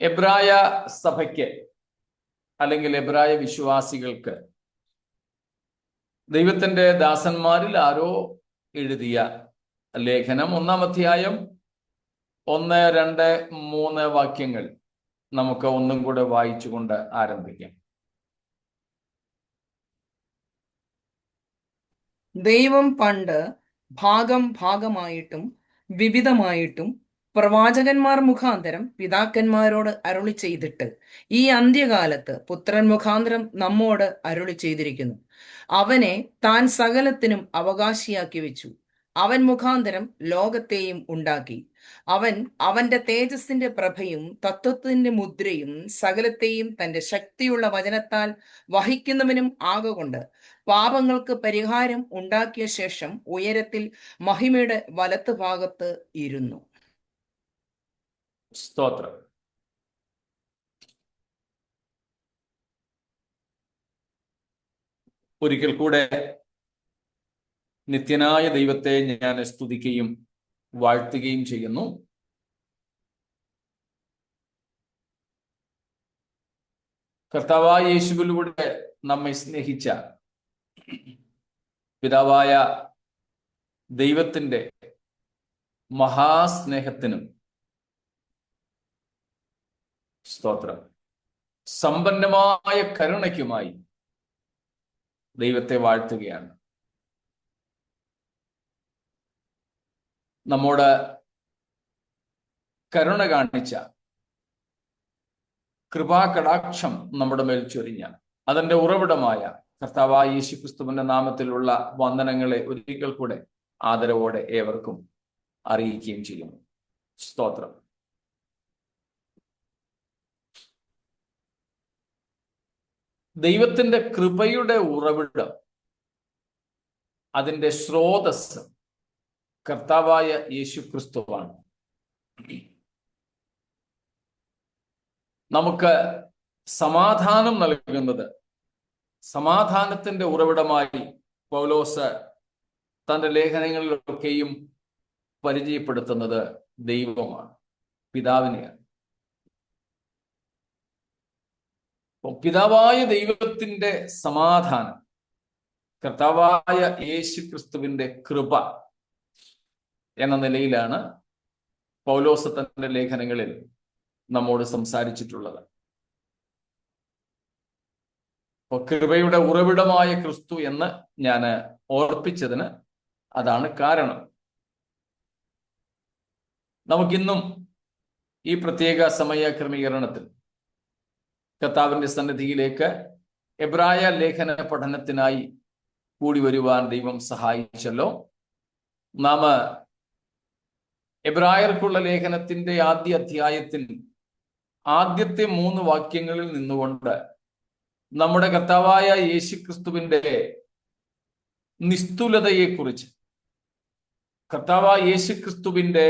എബ്രായ സഭയ്ക്ക് അല്ലെങ്കിൽ എബ്രായ വിശ്വാസികൾക്ക് ദൈവത്തിന്റെ ദാസന്മാരിൽ ആരോ എഴുതിയ ലേഖനം 1-ാം അധ്യായം 1, 2, 3 വാക്യങ്ങൾ നമുക്ക് ഒന്നും കൂടെ വായിച്ചുകൊണ്ട് ആരംഭിക്കാം. ദൈവം പണ്ട് ഭാഗം ഭാഗമായിട്ടും വിവിധമായിട്ടും പ്രവാചകന്മാർ മുഖാന്തരം പിതാക്കന്മാരോട് അരുളി ചെയ്തിട്ട് ഈ അന്ത്യകാലത്ത് പുത്രൻ മുഖാന്തരം നമ്മോട് അരുളി ചെയ്തിരിക്കുന്നു. അവനെ താൻ സകലത്തിനും അവകാശിയാക്കി വെച്ചു. അവൻ മുഖാന്തരം ലോകത്തെയും ഉണ്ടാക്കി. അവൻ അവന്റെ തേജസ്സിന്റെ പ്രഭയും തത്വത്തിന്റെ മുദ്രയും സകലത്തെയും തന്റെ ശക്തിയുള്ള വചനത്താൽ വഹിക്കുന്നവനും ആകൊണ്ട് പാപങ്ങൾക്ക് പരിഹാരം ഉണ്ടാക്കിയ ശേഷം ഉയരത്തിൽ മഹിമയുടെ വലത്ത് ഭാഗത്ത് ഇരുന്നു. സ്തോത്രം. ഒരിക്കൽ കൂടെ നിത്യനായ ദൈവത്തെ ഞാൻ സ്തുതിക്കുകയും വാഴ്ത്തുകയും ചെയ്യുന്നു. കർത്താവായ യേശുവിലൂടെ നമ്മെ സ്നേഹിച്ച പിതാവായ ദൈവത്തിന്റെ മഹാസ്നേഹത്തിനും സ്തോത്രം, സമ്പന്നമായ കരുണയ്ക്കുമായി ദൈവത്തെ വാഴ്ത്തുകയാണ്. നമ്മോട് കരുണ കാണിച്ച കൃപാകടാക്ഷം നമ്മുടെ മേൽ ചൊരിഞ്ഞ അതിന്റെ ഉറവിടമായ കർത്താവായ യേശുക്രിസ്തുവിന്റെ നാമത്തിലുള്ള വന്ദനങ്ങളെ ഒരിക്കൽ കൂടെ ആദരവോടെ ഏവർക്കും അറിയിക്കുകയും ചെയ്യുന്നു. സ്തോത്രം. ദൈവത്തിന്റെ കൃപയുടെ ഉറവിടം, അതിന്റെ സ്രോതസ് കർത്താവായ യേശുക്രിസ്തുവാണ്. നമുക്ക് സമാധാനം നൽകുന്നത്, സമാധാനത്തിന്റെ ഉറവിടമായി പൗലോസ് തന്റെ ലേഖനങ്ങളിലൊക്കെയും പരിചയപ്പെടുത്തുന്നത് ദൈവമാണ്, പിതാവിനെയാണ്. പിതാവായ ദൈവത്തിന്റെ സമാധാനം, കർത്താവായ യേശുക്രിസ്തുവിന്റെ കൃപ എന്ന നിലയിലാണ് പൗലോസ് തന്റെ ലേഖനങ്ങളിൽ നമ്മോട് സംസാരിച്ചിട്ടുള്ളത്. കൃപയുടെ ഉറവിടമായ ക്രിസ്തു എന്ന് ഞാൻ ഓർപ്പിച്ചതിന് അതാണ് കാരണം. നമുക്കിന്നും ഈ പ്രത്യേക സമയ ക്രമീകരണത്തിൽ കർത്താവിന്റെ സന്നിധിയിലേക്ക് എബ്രായ ലേഖന പഠനത്തിനായി കൂടി വരുവാൻ ദൈവം സഹായിച്ചല്ലോ. നാം എബ്രായർക്കുള്ള ലേഖനത്തിന്റെ ആദ്യ അധ്യായത്തിൽ ആദ്യത്തെ 3 വാക്യങ്ങളിൽ നിന്നുകൊണ്ട് നമ്മുടെ കർത്താവായ യേശുക്രിസ്തുവിന്റെ നിസ്തുലതയെക്കുറിച്ച്, കർത്താവായ യേശുക്രിസ്തുവിന്റെ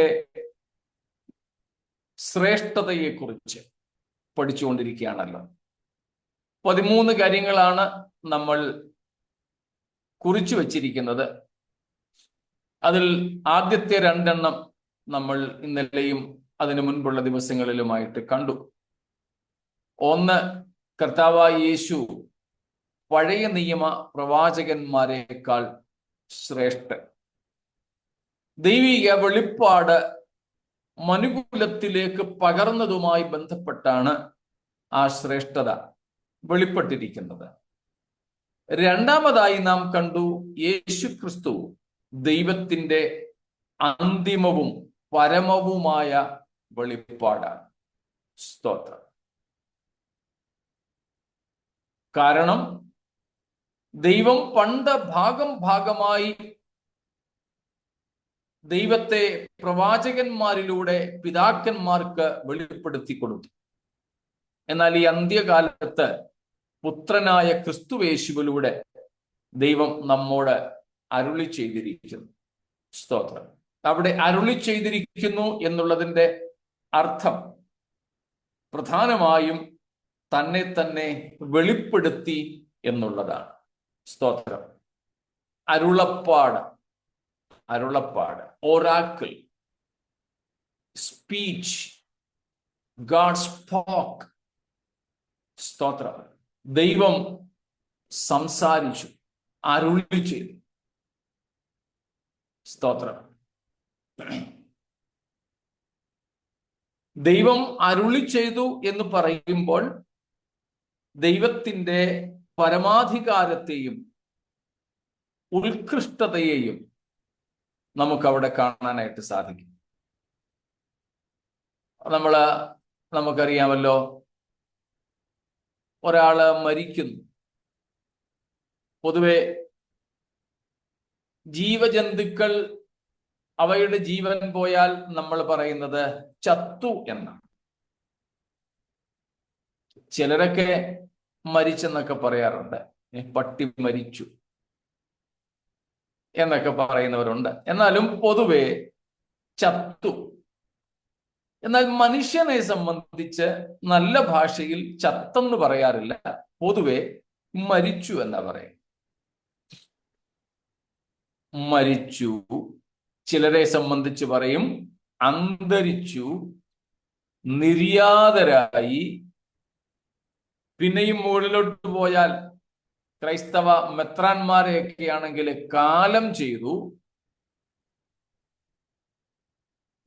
ശ്രേഷ്ഠതയെക്കുറിച്ച് പഠിച്ചുകൊണ്ടിരിക്കുകയാണല്ലോ. 13 കാര്യങ്ങളാണ് നമ്മൾ കുറിച്ചു വച്ചിരിക്കുന്നത്. അതിൽ ആദ്യത്തെ 2 എണ്ണം നമ്മൾ ഇന്നലെയും അതിനു മുൻപുള്ള ദിവസങ്ങളിലുമായിട്ട് കണ്ടു. 1, കർത്താവായ യേശു പഴയ നിയമ പ്രവാചകന്മാരെക്കാൾ ശ്രേഷ്ഠൻ. ദൈവിക വെളിപ്പാട് മനുകുലത്തിലേക്ക് പകർന്നതുമായി ബന്ധപ്പെട്ടാണ് ആ ശ്രേഷ്ഠത വെളിപ്പെട്ടിരിക്കുന്നത്. 2ാമതായി നാം കണ്ടു, യേശുക്രിസ്തു ദൈവത്തിന്റെ അന്തിമവും പരമവുമായ വെളിപ്പാടാണ്. സ്തോത്രം. കാരണം ദൈവം പണ്ട് ഭാഗം ഭാഗമായി ദൈവത്തെ പ്രവാചകന്മാരിലൂടെ പിതാക്കന്മാർക്ക് വെളിപ്പെടുത്തി കൊടുത്തു. എന്നാൽ ഈ അന്ത്യകാലത്ത് പുത്രനായ ക്രിസ്തുയേശുവിലൂടെ ദൈവം നമ്മോട് അരുളി ചെയ്തിരിക്കുന്നു. സ്തോത്രം. അവിടെ അരുളി ചെയ്തിരിക്കുന്നു എന്നുള്ളതിന്റെ അർത്ഥം പ്രധാനമായും തന്നെ തന്നെ വെളിപ്പെടുത്തി എന്നുള്ളതാണ്. സ്തോത്രം. അരുളപ്പാട്, ഒറാക്കിൾ, സ്പീച്ച്, God spoke. സ്തോത്രം. ദൈവം സംസാരിച്ചു, അരുളി ചെയ്തു. സ്തോത്രം. ദൈവം അരുളി ചെയ്തു എന്ന് പറയുമ്പോൾ ദൈവത്തിന്റെ പരമാധികാരത്തെയും ഉത്കൃഷ്ടതയെയും നമുക്കവിടെ കാണാനായിട്ട് സാധിക്കും. നമുക്കറിയാമല്ലോ, ഒരാള് മരിക്കുന്നു. പൊതുവെ ജീവജന്തുക്കൾ അവയുടെ ജീവൻ പോയാൽ നമ്മൾ പറയുന്നത് ചത്തു എന്നാണ്. ചിലരൊക്കെ മരിച്ചെന്നൊക്കെ പറയാറുണ്ട്. പട്ടി മരിച്ചു എന്നൊക്കെ പറയുന്നവരുണ്ട്. എന്നാലും പൊതുവെ ചത്തു. എന്നാൽ മനുഷ്യനെ സംബന്ധിച്ച് നല്ല ഭാഷയിൽ ചത്തെന്ന് പറയാറില്ല, പൊതുവെ മരിച്ചു എന്നാ പറയും. മരിച്ചു. ചിലരെ സംബന്ധിച്ച് പറയും അന്തരിച്ചു, നിര്യാതരായി. പിന്നെയും മുകളിലോട്ട് പോയാൽ ക്രൈസ്തവ മെത്രാന്മാരെയൊക്കെ ആണെങ്കിൽ കാലം ചെയ്തു.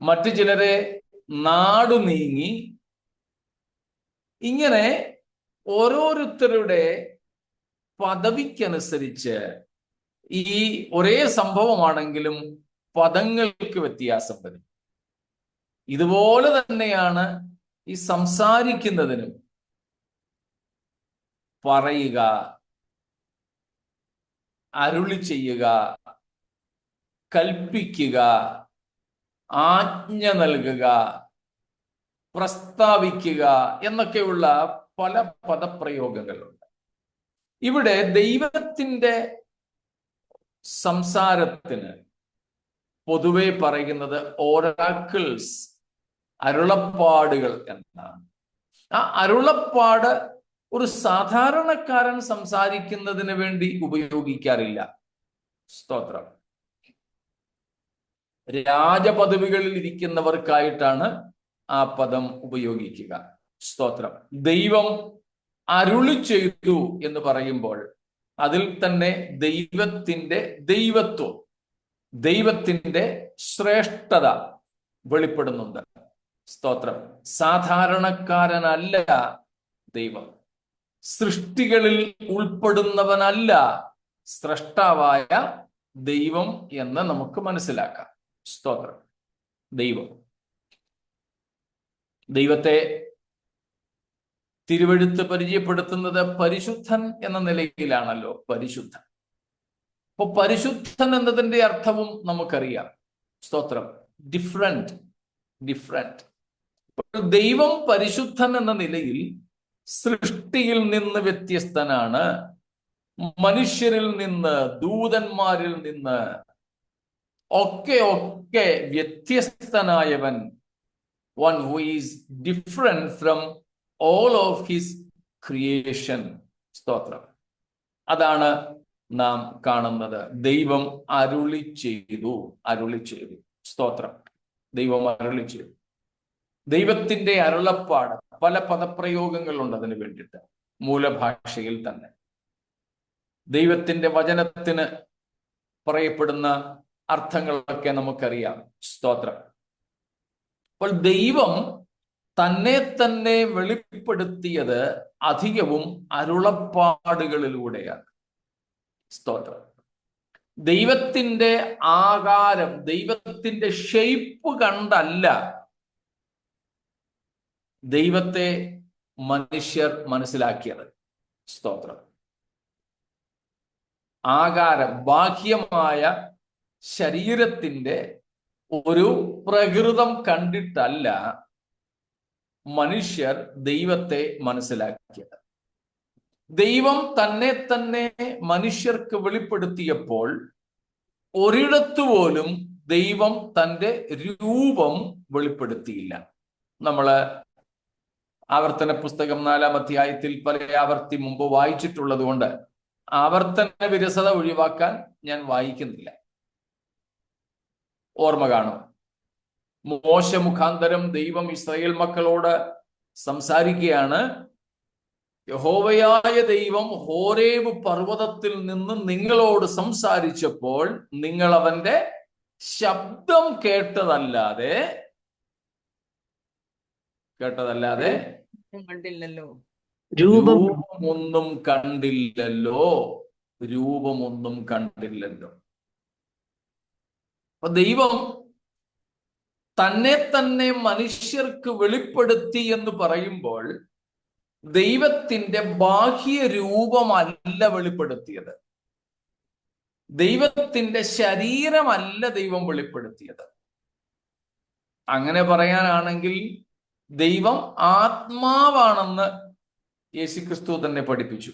മറ്റു ചിലരെ നാടു നീങ്ങി. ഇങ്ങനെ ഓരോരുത്തരുടെ പദവിക്കനുസരിച്ച് ഈ ഒരേ സംഭവമാണെങ്കിലും പദങ്ങൾക്ക് വ്യത്യാസം വരും. ഇതുപോലെ തന്നെയാണ് ഈ സംസാരിക്കുന്നതിനും. പറയുക, അരുളി ചെയ്യുക, കൽപ്പിക്കുക, ആജ്ഞ നൽകുക, പ്രസ്താവിക്കുക എന്നൊക്കെയുള്ള പല പദപ്രയോഗങ്ങളുണ്ട്. ഇവിടെ ദൈവത്തിന്റെ സംസാരത്തിന് പൊതുവെ പറയുന്നത് ഓറാക്കിൾസ്, അരുളപ്പാടുകൾ എന്നാണ്. ആ അരുളപ്പാട് ഒരു സാധാരണക്കാരൻ സംസാരിക്കുന്നതിന് വേണ്ടി ഉപയോഗിക്കാറില്ല. സ്തോത്രം. രാജപദവികളിൽ ഇരിക്കുന്നവർക്കായിട്ടാണ് ആ പദം ഉപയോഗിക്കുക. സ്തോത്രം. ദൈവം അരുളി ചെയ്തു എന്ന് പറയുമ്പോൾ അതിൽ തന്നെ ദൈവത്തിന്റെ ദൈവത്വം, ദൈവത്തിന്റെ ശ്രേഷ്ഠത വെളിപ്പെടുന്നുണ്ട്. സ്തോത്രം. സാധാരണക്കാരനല്ല ദൈവം. സൃഷ്ടികളിൽ ഉൾപ്പെടുന്നവനല്ല സ്രഷ്ടാവായ ദൈവം എന്ന് നമുക്ക് മനസ്സിലാക്കാം. സ്തോത്രം. ദൈവത്തെ തിരുവെഴുത്ത് പരിചയപ്പെടുത്തുന്നത് പരിശുദ്ധൻ എന്ന നിലയിലാണല്ലോ. പരിശുദ്ധൻ. അപ്പൊ പരിശുദ്ധൻ എന്നതിന്റെ അർത്ഥവും നമുക്കറിയാം. സ്തോത്രം. ഡിഫറെന്റ്. ദൈവം പരിശുദ്ധൻ എന്ന നിലയിൽ സൃഷ്ടിയിൽ നിന്ന് വ്യത്യസ്തനാണ്. മനുഷ്യരിൽ നിന്ന്, ദൂതന്മാരിൽ നിന്ന് ഒക്കെ വ്യത്യസ്തനായവൻ. One who is different from all of his creation. സ്തോത്രം. അതാണ് നാം കാണുന്നത്. ദൈവം അരുളി ചെയ്തു. സ്തോത്രം. ദൈവം അരുളി ചെയ്തു. ദൈവത്തിന്റെ അരുളപ്പാട്, പല പദപ്രയോഗങ്ങളുണ്ട് അതിന് വേണ്ടിയിട്ട് മൂലഭാഷയിൽ തന്നെ. ദൈവത്തിന്റെ വചനത്തിന് പറയപ്പെടുന്ന അർത്ഥങ്ങളൊക്കെ നമുക്കറിയാം. സ്തോത്രം. അപ്പോൾ ദൈവം തന്നെ തന്നെ വെളിപ്പെടുത്തിയത് അധികവും അരുളപ്പാടുകളിലൂടെയാണ്. സ്തോത്രം. ദൈവത്തിന്റെ ആകാരം, ദൈവത്തിന്റെ ഷേപ്പ് കണ്ടല്ല ദൈവത്തെ മനുഷ്യർ മനസ്സിലാക്കിയത്. സ്തോത്രം. ആകാരം, ബാഹ്യമായ ശരീരത്തിന്റെ ഒരു പ്രകൃതം കണ്ടിട്ടല്ല മനുഷ്യർ ദൈവത്തെ മനസ്സിലാക്കിയത്. ദൈവം തന്നെ തന്നെ മനുഷ്യർക്ക് വെളിപ്പെടുത്തിയപ്പോൾ ഒരിടത്തു പോലും ദൈവം തന്റെ രൂപം വെളിപ്പെടുത്തിയില്ല. നമ്മള് ആവർത്തന പുസ്തകം 4-ാം അധ്യായത്തിൽ പല ആവർത്തി മുമ്പ് വായിച്ചിട്ടുള്ളത് കൊണ്ട് ആവർത്തന വിരസത ഒഴിവാക്കാൻ ഞാൻ വായിക്കുന്നില്ല. ഓർമ്മ കാണും. മോശ മുഖാന്തരം ദൈവം ഇസ്രായേൽ മക്കളോട് സംസാരിക്കുകയാണ്. യഹോവയായ ദൈവം ഹോരേബ് പർവ്വതത്തിൽ നിന്ന് നിങ്ങളോട് സംസാരിച്ചപ്പോൾ നിങ്ങൾ അവന്റെ ശബ്ദം കേട്ടതല്ലാതെ കണ്ടില്ലല്ലോ. രൂപമൊന്നും കണ്ടില്ലല്ലോ. അപ്പൊ ദൈവം തന്നെ തന്നെ മനുഷ്യർക്ക് വെളിപ്പെടുത്തി എന്ന് പറയുമ്പോൾ ദൈവത്തിന്റെ ബാഹ്യ രൂപമല്ല വെളിപ്പെടുത്തിയത്, ദൈവത്തിന്റെ ശരീരമല്ല ദൈവം വെളിപ്പെടുത്തിയത്. അങ്ങനെ പറയാനാണെങ്കിൽ ദൈവം ആത്മാവാണെന്ന് യേശുക്രിസ്തു തന്നെ പഠിപ്പിച്ചു.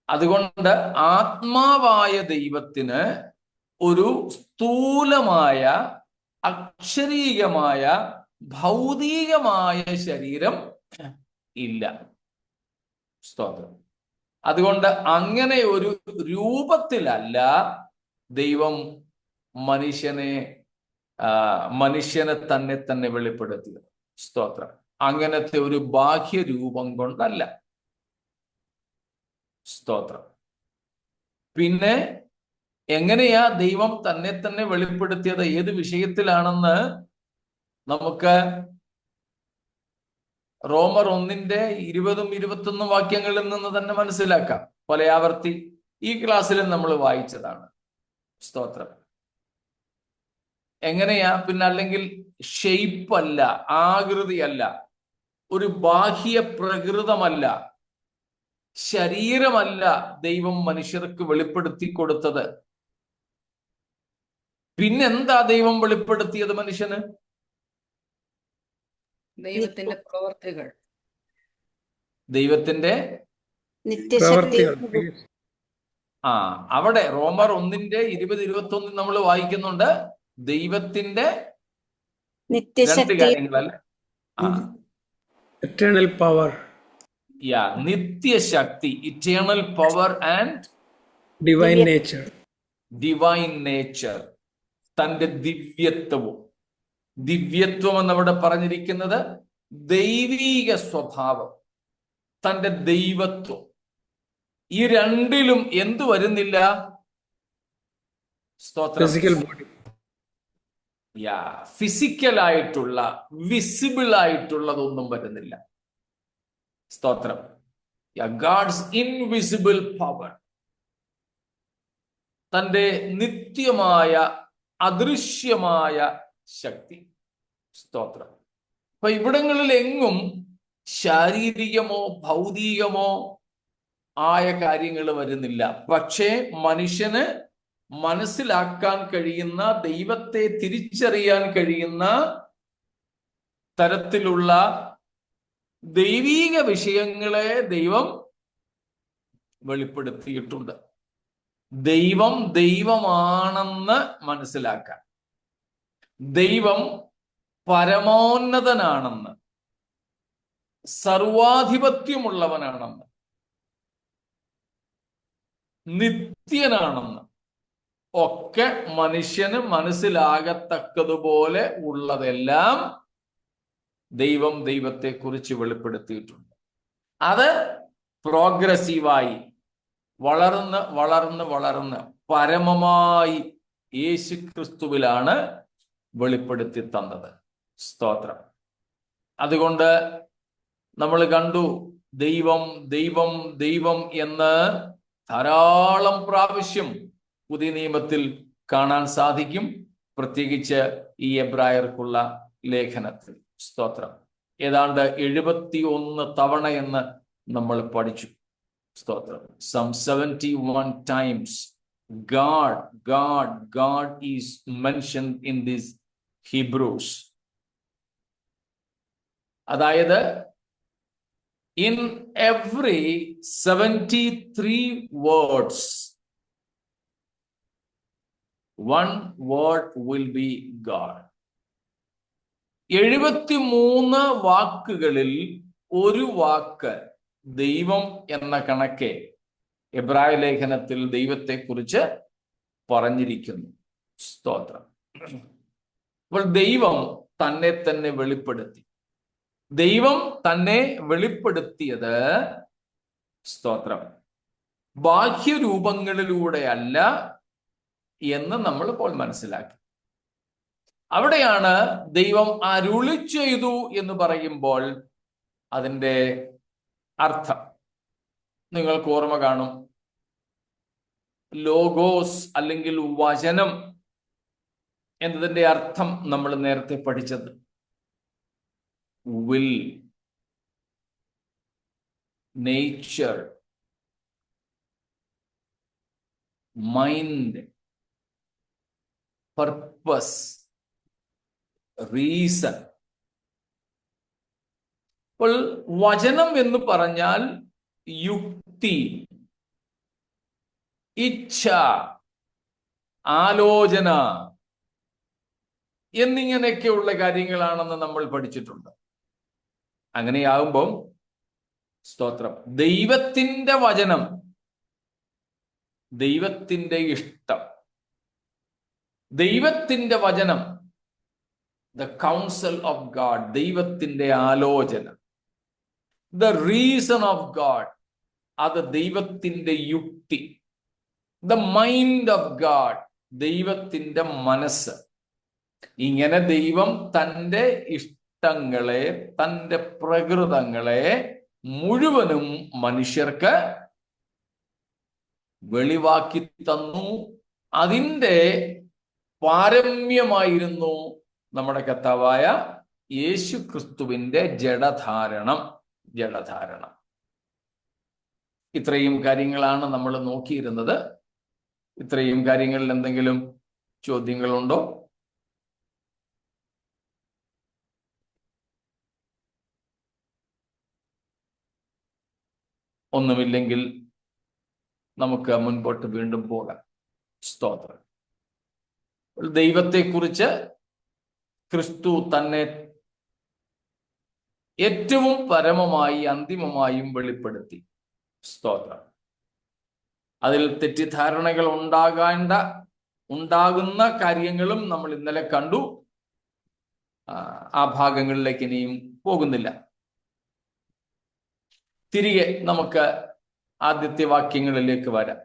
അതുകൊണ്ട് ആത്മാവായ ദൈവത്തിന് ഒരു സ്ഥൂലമായ, അക്ഷരീയമായ, ഭൗതികമായ ശരീരം ഇല്ല. സ്തോത്രം. അതുകൊണ്ട് അങ്ങനെ ഒരു രൂപത്തിലല്ല ദൈവം മനുഷ്യനെ തന്നെ വെളിപ്പെടുത്തിയത്. സ്തോത്രം. അങ്ങനത്തെ ഒരു ബാഹ്യ രൂപം കൊണ്ടല്ല. സ്തോത്രം. പിന്നെ എങ്ങനെയാ ദൈവം തന്നെ വെളിപ്പെടുത്തിയത്, ഏത് വിഷയത്തിലാണെന്ന് നമുക്ക് റോമർ 1:20-21 വാക്യങ്ങളിൽ നിന്ന് തന്നെ മനസ്സിലാക്കാം. പല ആവർത്തി ഈ ക്ലാസ്സിലും നമ്മൾ വായിച്ചതാണ്. സ്തോത്രം. എങ്ങനെയാ? പിന്നെ അല്ലെങ്കിൽ ഷെയ്പ്പ് അല്ല, ആകൃതിയല്ല, ഒരു ബാഹ്യ പ്രകൃതമല്ല, ശരീരമല്ല ദൈവം മനുഷ്യർക്ക് വെളിപ്പെടുത്തി കൊടുത്തത്. പിന്നെന്താ ദൈവം വെളിപ്പെടുത്തിയത് മനുഷ്യന്? ദൈവത്തിന്റെ പ്രവർത്തികൾ, ദൈവത്തിന്റെ നിത്യശക്തികൾ. അവിടെ റോമർ 1:20-21 നമ്മൾ വായിക്കുന്നുണ്ട്. ദൈവത്തിന്റെ രണ്ട് കാര്യങ്ങളല്ലേ? എറ്റേണൽ പവർ, നിത്യശക്തി, eternal power and divine nature. തന്റെ ദിവ്യത്വം എന്നവിടെ പറഞ്ഞിരിക്കുന്നത് ദൈവീക സ്വഭാവം, തന്റെ ദൈവത്വം. ഈ രണ്ടിലും എന്തു വരുന്നില്ല? ഫിസിക്കലായിട്ടുള്ള, വിസിബിൾ ആയിട്ടുള്ളതൊന്നും വരുന്നില്ല. സ്തോത്രം. ഗാഡ്സ് ഇൻവിസിബിൾ പവർ, തന്റെ നിത്യമായ അദൃശ്യമായ ശക്തി. സ്തോത്രം. അപ്പൊ ഇവിടങ്ങളിൽ എങ്ങും ശാരീരികമോ ഭൗതികമോ ആയ കാര്യങ്ങൾ വരുന്നില്ല. പക്ഷേ മനുഷ്യന് മനസ്സിലാക്കാൻ കഴിയുന്ന, ദൈവത്തെ തിരിച്ചറിയാൻ കഴിയുന്ന തരത്തിലുള്ള ദൈവീക വിഷയങ്ങളെ ദൈവം വെളിപ്പെടുത്തിയിട്ടുണ്ട്. ദൈവം ദൈവമാണെന്ന് മനസ്സിലാക്കാൻ, ദൈവം പരമോന്നതനാണെന്ന്, സർവാധിപത്യമുള്ളവനാണെന്ന്, നിത്യനാണെന്ന് ഒക്കെ മനുഷ്യന് മനസ്സിലാകത്തക്കതുപോലെ ഉള്ളതെല്ലാം ദൈവം ദൈവത്തെക്കുറിച്ച് വെളിപ്പെടുത്തിയിട്ടുണ്ട്. അത് പ്രോഗ്രസീവായി വളർന്ന് പരമമായി യേശുക്രിസ്തുവിലാണ് വെളിപ്പെടുത്തി തന്നത്. സ്തോത്രം. അതുകൊണ്ട് നമ്മൾ കണ്ടു, ദൈവം ദൈവം ദൈവം എന്ന് ധാരാളം പ്രാവശ്യം പുതിയ നിയമത്തിൽ കാണാൻ സാധിക്കും, പ്രത്യേകിച്ച് ഈ എബ്രായർക്കുള്ള ലേഖനത്തിൽ. സ്തോത്രം. ഏതാണ്ട് 71 തവണ എന്ന് നമ്മൾ പഠിച്ചു. സ്തോത്രം. Some 71 times God is mentioned in these Hebrews. അതായത് in every 73 words, one word will be God. 73 വാക്കുകളിൽ ഒരു വാക്ക് ദൈവം എന്ന കണക്കെ എബ്രായ ലേഖനത്തിൽ ദൈവത്തെക്കുറിച്ച് പറഞ്ഞിരിക്കുന്നു. സ്തോത്രം. അപ്പോൾ ദൈവം തന്നെ വെളിപ്പെടുത്തി. ദൈവം തന്നെ വെളിപ്പെടുത്തിയത് സ്തോത്രം ബാഹ്യരൂപങ്ങളിലൂടെയല്ല എന്ന് നമ്മൾ ഇപ്പോൾ മനസ്സിലാക്കി. അവിടെയാണ് ദൈവം അരുളി ചെയ്തു എന്ന് പറയുമ്പോൾ അതിൻ്റെ അർത്ഥം നിങ്ങൾക്ക് ഓർമ്മ കാണും. ലോഗോസ് അല്ലെങ്കിൽ വചനം എന്നതിൻ്റെ അർത്ഥം നമ്മൾ നേരത്തെ പഠിച്ചത് will, nature, mind, purpose, reason. അപ്പോൾ വചനം എന്ന് പറഞ്ഞാൽ യുക്തി, ഇച്ഛ, ആലോചന എന്നിങ്ങനെയൊക്കെയുള്ള കാര്യങ്ങളാണെന്ന് നമ്മൾ പഠിച്ചിട്ടുണ്ട്. അങ്ങനെയാകുമ്പം സ്തോത്രം ദൈവത്തിൻ്റെ വചനം, ദൈവത്തിൻ്റെ ഇഷ്ടം, ദൈവത്തിൻ്റെ വചനം, ദ കൗൺസിൽ ഓഫ് ഗാഡ്, ദൈവത്തിൻ്റെ ആലോചന, ദ റീസൺ ഓഫ് ഗാഡ്, അത് ദൈവത്തിൻ്റെ യുക്തി, ദ മൈൻഡ് ഓഫ് ഗാഡ്, ദൈവത്തിൻ്റെ മനസ്സ്. ഇങ്ങനെ ദൈവം തൻ്റെ ഇഷ്ടങ്ങളെ, തൻ്റെ പ്രകൃതങ്ങളെ മുഴുവനും മനുഷ്യർക്ക് വെളിവാക്കി തന്നു. അതിൻ്റെ പാരമ്യമായിരുന്നു നമ്മുടെ കർത്താവായ യേശു ക്രിസ്തുവിൻ്റെ ജഡധാരണം. ഇത്രയും കാര്യങ്ങളാണ് നമ്മൾ നോക്കിയിരുന്നത്. ഇത്രയും കാര്യങ്ങളിൽ എന്തെങ്കിലും ചോദ്യങ്ങളുണ്ടോ? ഒന്നുമില്ലെങ്കിൽ നമുക്ക് മുൻപോട്ട് വീണ്ടും പോകാം. സ്തോത്രം. ദൈവത്തെക്കുറിച്ച് ക്രിസ്തു തന്നെ ഏറ്റവും പരമമായി അന്തിമമായും വെളിപ്പെടുത്തി. സ്തോത്രം. അതിൽ തെറ്റിദ്ധാരണകൾ ഉണ്ടാകുന്ന കാര്യങ്ങളും നമ്മൾ ഇന്നലെ കണ്ടു. ആ ഭാഗങ്ങളിലേക്ക് ഇനിയും പോകുന്നില്ല. തിരികെ നമുക്ക് ആദ്യത്തെ വാക്യങ്ങളിലേക്ക് വരാം.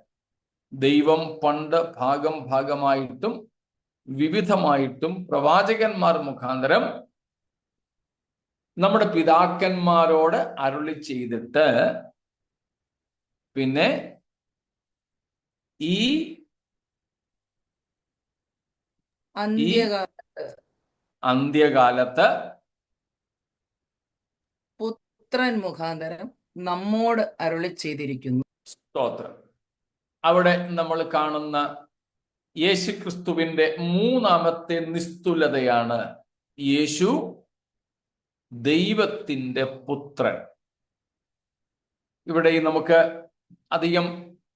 ദൈവം പണ്ട് ഭാഗമായിട്ടും വിവിധമായിട്ടും പ്രവാചകന്മാർ മുഖാന്തരം നമ്മുടെ പിതാക്കന്മാരോട് അരുളി ചെയ്തിട്ട് പിന്നെ ഈ അന്ത്യകാലത്ത് പുത്രൻ മുഖാന്തരം നമ്മോട് അരുളി ചെയ്തിരിക്കുന്നു. സ്തോത്രം. അവിടെ നമ്മൾ കാണുന്ന യേശുക്രിസ്തുവിന്റെ മൂന്നാമത്തെ നിസ്തുലതയാണ് യേശു ദൈവത്തിൻ്റെ പുത്രൻ. ഇവിടെ നമുക്ക് അധികം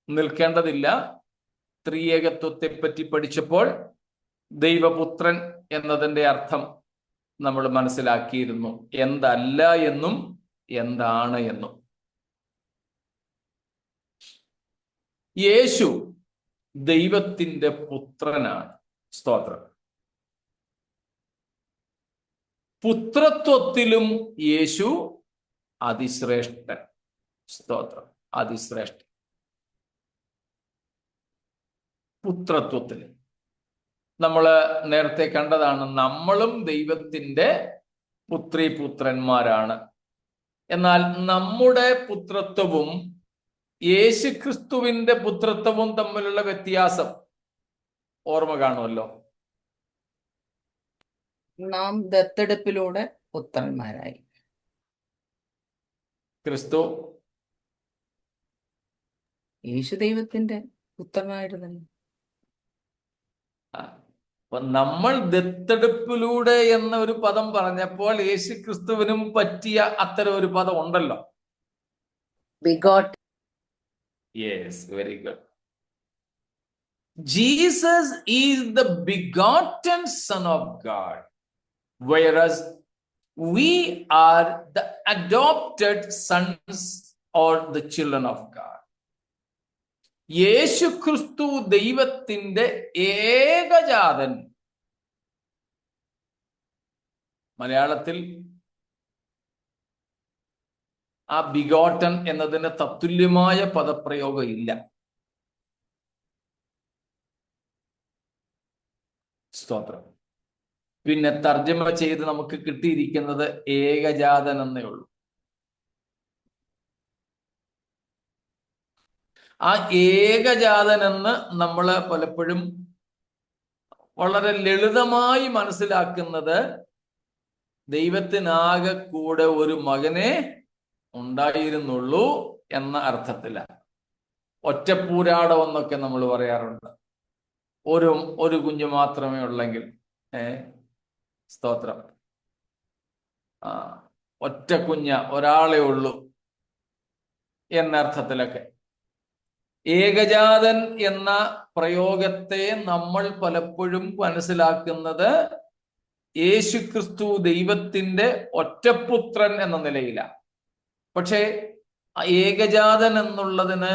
നിൽക്കേണ്ടതില്ല. ത്രിയേകത്വത്തെ പറ്റി പഠിച്ചപ്പോൾ ദൈവപുത്രൻ എന്നതിൻ്റെ അർത്ഥം നമ്മൾ മനസ്സിലാക്കിയിരുന്നു. എന്തല്ല എന്നും എന്താണ് എന്നും. യേശു ദൈവത്തിൻ്റെ പുത്രനാണ്. സ്തോത്രം. പുത്രത്വത്തിലും യേശു അതിശ്രേഷ്ഠൻ. സ്തോത്രം. അതിശ്രേഷ്ഠൻ. പുത്രത്വത്തിൽ നമ്മൾ നേരത്തെ കണ്ടതാണ്, നമ്മളും ദൈവത്തിൻ്റെ പുത്രിപുത്രന്മാരാണ്. എന്നാൽ നമ്മുടെ പുത്രത്വവും യേശുക്രിസ്തുവിന്റെ പുത്രത്വവും തമ്മിലുള്ള വ്യത്യാസം ഓർമ്മ കാണുമല്ലോ. നാം ദത്തെടുപ്പിലൂടെ പുത്രന്മാരായി. ക്രിസ്തു യേശു ദൈവത്തിന്റെ പുത്രനായിരുന്നു. അപ്പൊ നമ്മൾ ദത്തെടുപ്പിലൂടെ എന്ന ഒരു പദം പറഞ്ഞപ്പോൾ യേശു ക്രിസ്തുവിനും പറ്റിയ അത്തരം ഒരു പദം ഉണ്ടല്ലോ. Bigot. Yes, very good. Jesus is the begotten Son of God, whereas we are the adopted sons or the children of God. യേശു ക്രിസ്തു ദൈവത്തിൻ്റെ ഏകജാതൻ. മലയാളത്തിൽ ആ ബിഗോട്ടൻ എന്നതിന് തത്തുല്യമായ പദപ്രയോഗം ഇല്ല. സ്തോത്രം. പിന്നെ തർജ്ജമ ചെയ്ത് നമുക്ക് കിട്ടിയിരിക്കുന്നത് ഏകജാതൻ എന്നേ ഉള്ളൂ. ആ ഏകജാതൻ എന്ന് നമ്മൾ പലപ്പോഴും വളരെ ലളിതമായി മനസ്സിലാക്കുന്നത് ദൈവത്തിനാകെ കൂടെ ഒരു മകനെ ഉണ്ടായിരുന്നുള്ളൂ എന്ന അർത്ഥത്തിലാണ്. ഒറ്റപ്പൂരാടം എന്നൊക്കെ നമ്മൾ പറയാറുണ്ട്. ഒരു കുഞ്ഞു മാത്രമേ ഉള്ളെങ്കിൽ സ്തോത്രം, ഒറ്റ ഒരാളെ ഉള്ളൂ എന്നർത്ഥത്തിലൊക്കെ. ഏകജാതൻ എന്ന പ്രയോഗത്തെ നമ്മൾ പലപ്പോഴും മനസ്സിലാക്കുന്നത് യേശുക്രിസ്തു ദൈവത്തിന്റെ ഒറ്റപുത്രൻ എന്ന നിലയിലാണ്. പക്ഷേ ഏകജാതൻ എന്നുള്ളതിന്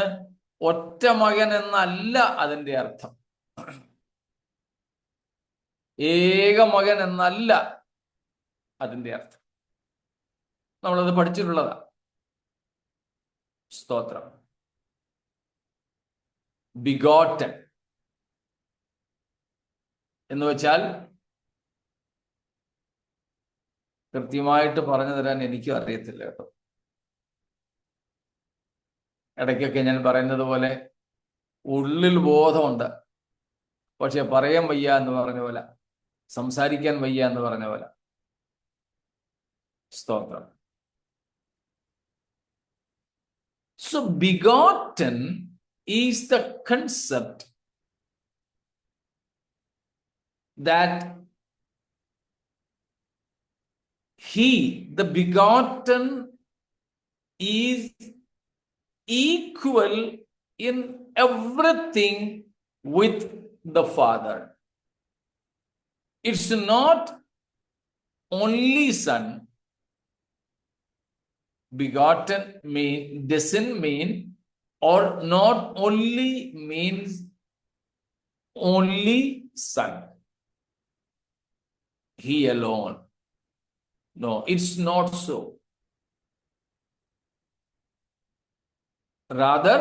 ഒറ്റ മകൻ എന്നല്ല അതിന്റെ അർത്ഥം. ഏക മകൻ എന്നല്ല അതിന്റെ അർത്ഥം. നമ്മളത് പഠിച്ചിട്ടുള്ളതാ. സ്തോത്രം. ബിഗോട്ടൻ എന്ന് വെച്ചാൽ കൃത്യമായിട്ട് പറഞ്ഞു തരാൻ എനിക്കും അറിയത്തില്ല കേട്ടോ. ഇടയ്ക്കൊക്കെ ഞാൻ പറയുന്നത് പോലെ ഉള്ളിൽ ബോധമുണ്ട്, പക്ഷെ പറയാൻ വയ്യ എന്ന് പറഞ്ഞ പോലെ, സംസാരിക്കാൻ വയ്യ എന്ന് പറഞ്ഞ പോലെ. സ്തോത്രം. So begotten is the concept that the begotten is equal in everything with the Father. It's not only Son. Begotten doesn't mean, or not only means only Son, He alone. No, it's not so. Rather,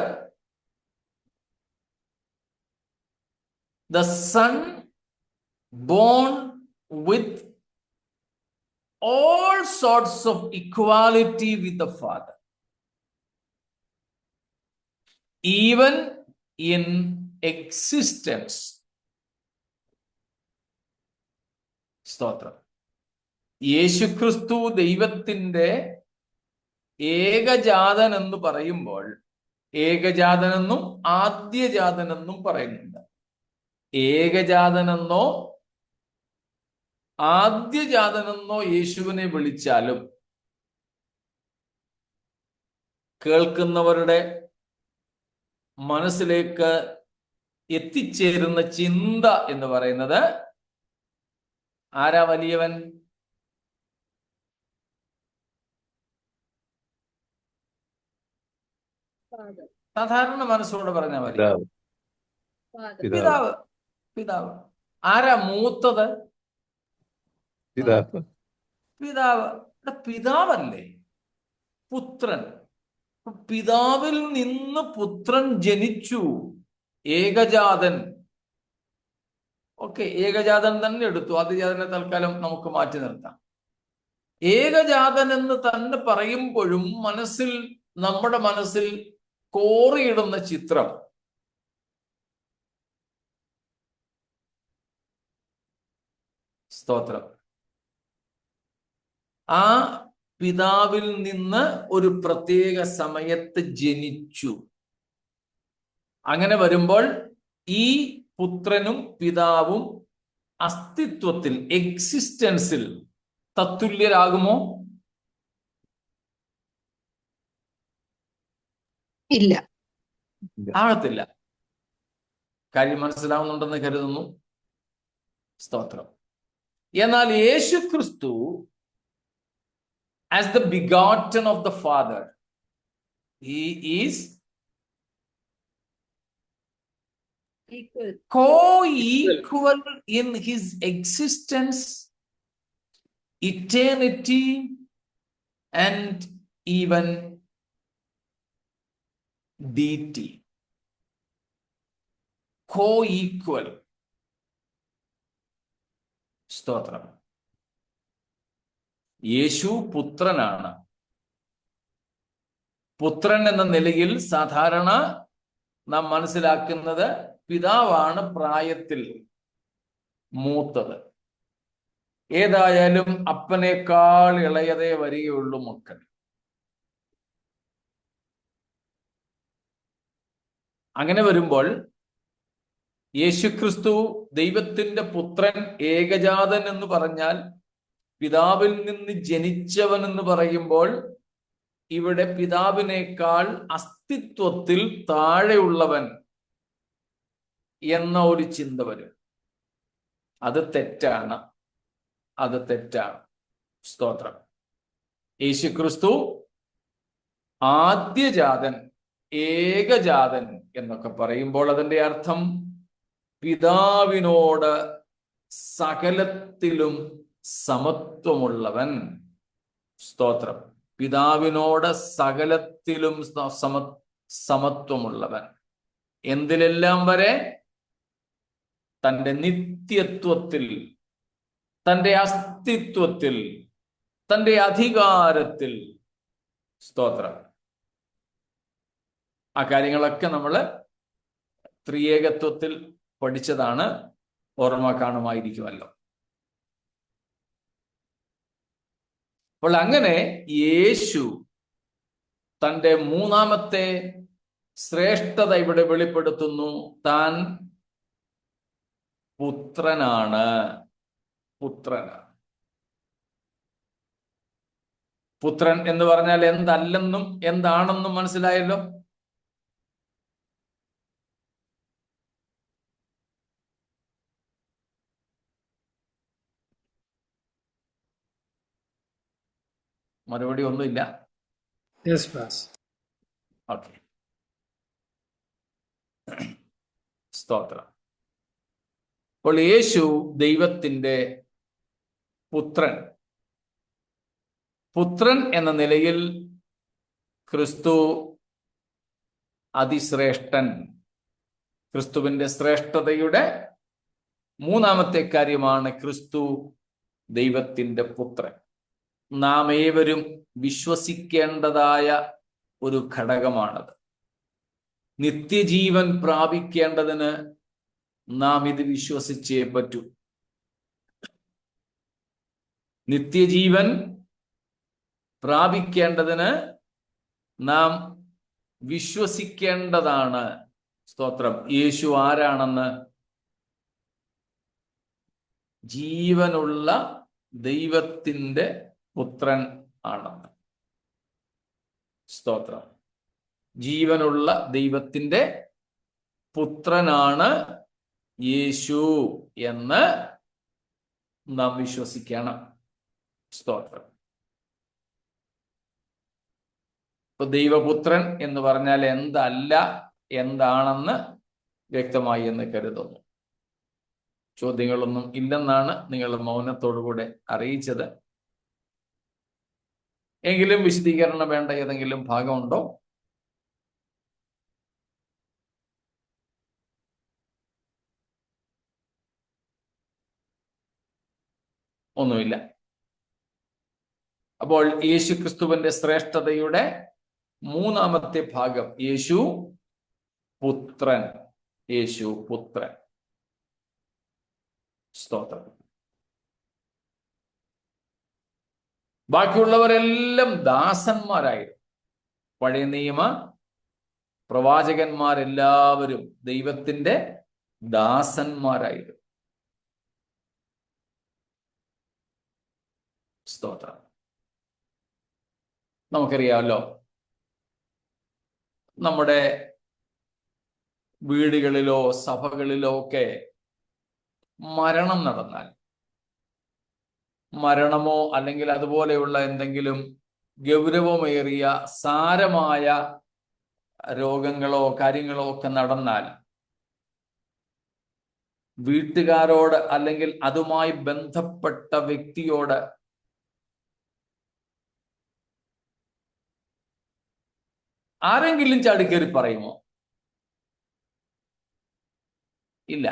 the Son born with all sorts of equality with the Father, even in existence. സ്തോത്രം. യേശുക്രിസ്തു ദൈവത്തിന്റെ ഏകജാതൻ എന്ന് പറയുമ്പോൾ ഏകജാതനെന്നും ആദ്യജാതനെന്നും പറയുന്നുണ്ട്. ഏകജാതനെന്നോ ആദ്യജാതനെന്നോ യേശുവിനെ വിളിച്ചാലും കേൾക്കുന്നവരുടെ മനസ്സിലേക്ക് എത്തിച്ചേരുന്ന ചിന്ത എന്ന് പറയുന്നത് ആരാ വലിയവൻ? സാധാരണ മനസ്സോടെ പറഞ്ഞ വലിയ പിതാവ്. പിതാവ്. ആരാ മൂത്തത്? പിതാവ്. പിതാവ്. പിതാവല്ലേ പുത്രൻ. പിതാവിൽ നിന്ന് പുത്രൻ ജനിച്ചു. ഏകജാതൻ. ഓക്കെ, ഏകജാതൻ തന്നെ എടുത്തു. ആദ്യജാതനെ തൽക്കാലം നമുക്ക് മാറ്റി നിർത്താം. ഏകജാതൻ എന്ന് തന്നെ പറയുമ്പോഴും നമ്മുടെ മനസ്സിൽ കോറിയിടുന്ന ചിത്രം സ്തോത്രം, ആ പിതാവിൽ നിന്ന് ഒരു പ്രത്യേക സമയത്ത് ജനിച്ചു. അങ്ങനെ വരുമ്പോൾ ഈ പുത്രനും പിതാവും അസ്തിത്വത്തിൽ, എക്സിസ്റ്റൻസിൽ തത്തുല്യരാകുമോ? ഇല്ല, ആകത്തില്ല. കാര്യം മനസ്സിലാവുന്നുണ്ടെന്ന് കരുതുന്നു. സ്തോത്രം. എന്നാൽ യേശുക്രിസ്തു as the begotten of the Father, he is co-equal in his existence, eternity, and even deity, co-equal. സ്തോത്രം. യേശു പുത്രനാണ്. പുത്രൻ എന്ന നിലയിൽ സാധാരണ നാം മനസ്സിലാക്കുന്നത് പിതാവാണ് പ്രായത്തിൽ മൂത്തത്. ഏതായാലും അപ്പനേക്കാൾ ഇളയതേ വരികയുള്ളൂ മക്കൾ. അങ്ങനെ വരുമ്പോൾ യേശുക്രിസ്തു ദൈവത്തിന്റെ പുത്രൻ ഏകജാതൻ എന്ന് പറഞ്ഞാൽ പിതാവിൽ നിന്ന് ജനിച്ചവൻ എന്ന് പറയുമ്പോൾ ഇവിടെ പിതാവിനേക്കാൾ അസ്തിത്വത്തിൽ താഴെയുള്ളവൻ എന്ന ഒരു ചിന്ത വരും. അത് തെറ്റാണ്. അത് തെറ്റാണ്. സ്തോത്രം. യേശുക്രിസ്തു ആദ്യജാതൻ, ഏകജാതൻ എന്നൊക്കെ പറയുമ്പോൾ അതിന്റെ അർത്ഥം പിതാവിനോട് സകലത്തിലും സമത്വമുള്ളവൻ. സ്തോത്രം. പിതാവിനോട് സകലത്തിലും സമത്വമുള്ളവൻ. എന്തിലെല്ലാം വരെ? തൻ്റെ നിത്യത്വത്തിൽ, തൻ്റെ അസ്തിത്വത്തിൽ, തൻ്റെ അധികാരത്തിൽ. സ്തോത്രം. ആ കാര്യങ്ങളൊക്കെ നമ്മൾ ത്രിയേകത്വത്തിൽ പഠിച്ചതാണ്. ഓർമ്മ കാണുമായിരിക്കുമല്ലോ. അപ്പോൾ അങ്ങനെ യേശു തൻ്റെ മൂന്നാമത്തെ ശ്രേഷ്ഠത ഇവിടെ വെളിപ്പെടുത്തുന്നു. താൻ പുത്രനാണ്. പുത്രനാണ്. പുത്രൻ എന്ന് പറഞ്ഞാൽ എന്തല്ലെന്നും എന്താണെന്നും മനസ്സിലായല്ലോ. മറുപടി ഒന്നുമില്ല. ഓക്കെ. സ്തോത്രം. അപ്പോൾ യേശു ദൈവത്തിന്റെ പുത്രൻ. പുത്രൻ എന്ന നിലയിൽ ക്രിസ്തു അതിശ്രേഷ്ഠൻ. ക്രിസ്തുവിന്റെ ശ്രേഷ്ഠതയുടെ മൂന്നാമത്തെ കാര്യമാണ് ക്രിസ്തു ദൈവത്തിന്റെ പുത്രൻ. നാം ഏവരും വിശ്വസിക്കേണ്ടതായ ഒരു ഘടകമാണത്. നിത്യജീവൻ പ്രാപിക്കേണ്ടതിന് നാം ഇത് വിശ്വസിച്ചേ പറ്റൂ. നിത്യജീവൻ പ്രാപിക്കേണ്ടതിന് നാം വിശ്വസിക്കേണ്ടതാണ്. സ്തോത്രം. യേശു ആരാണെന്ന്? ജീവനുള്ള ദൈവത്തിന്റെ പുത്രൻ ആണെന്ന്. സ്തോത്രം. ജീവനുള്ള ദൈവത്തിന്റെ പുത്രനാണ് യേശു എന്ന് നാം വിശ്വസിക്കണം. സ്തോത്രം. ഇപ്പൊ ദൈവപുത്രൻ എന്ന് പറഞ്ഞാൽ എന്തല്ല, എന്താണെന്ന് വ്യക്തമായി എന്ന് കരുതുന്നു. ചോദ്യങ്ങളൊന്നും ഇല്ലെന്നാണ് നിങ്ങൾ മൗനത്തോടുകൂടെ അറിയിച്ചത്. എങ്കിലും വിശദീകരണം വേണ്ട ഏതെങ്കിലും ഭാഗമുണ്ടോ? ഒന്നുമില്ല. അപ്പോൾ യേശു ക്രിസ്തുവിന്റെ ശ്രേഷ്ഠതയുടെ മൂന്നാമത്തെ ഭാഗം, യേശു പുത്രൻ. യേശു പുത്രൻ. സ്തോത്രം. ബാക്കിയുള്ളവരെല്ലാം ദാസന്മാരായിരുന്നു. പഴയ നിയമ പ്രവാചകന്മാരെല്ലാവരും ദൈവത്തിന്റെ ദാസന്മാരായിരുന്നു. സ്തോത്രം. നമുക്കറിയാമല്ലോ, നമ്മുടെ വീടുകളിലോ സഭകളിലോ ഒക്കെ മരണം നടന്നാൽ, മരണമോ അല്ലെങ്കിൽ അതുപോലെയുള്ള എന്തെങ്കിലും ഗൗരവമേറിയ സാരമായ രോഗങ്ങളോ കാര്യങ്ങളോ ഒക്കെ നടന്നാൽ വീട്ടുകാരോട് അല്ലെങ്കിൽ അതുമായി ബന്ധപ്പെട്ട വ്യക്തിയോട് ആരെങ്കിലും ചാടിക്കേറി പറയുമോ? ഇല്ല.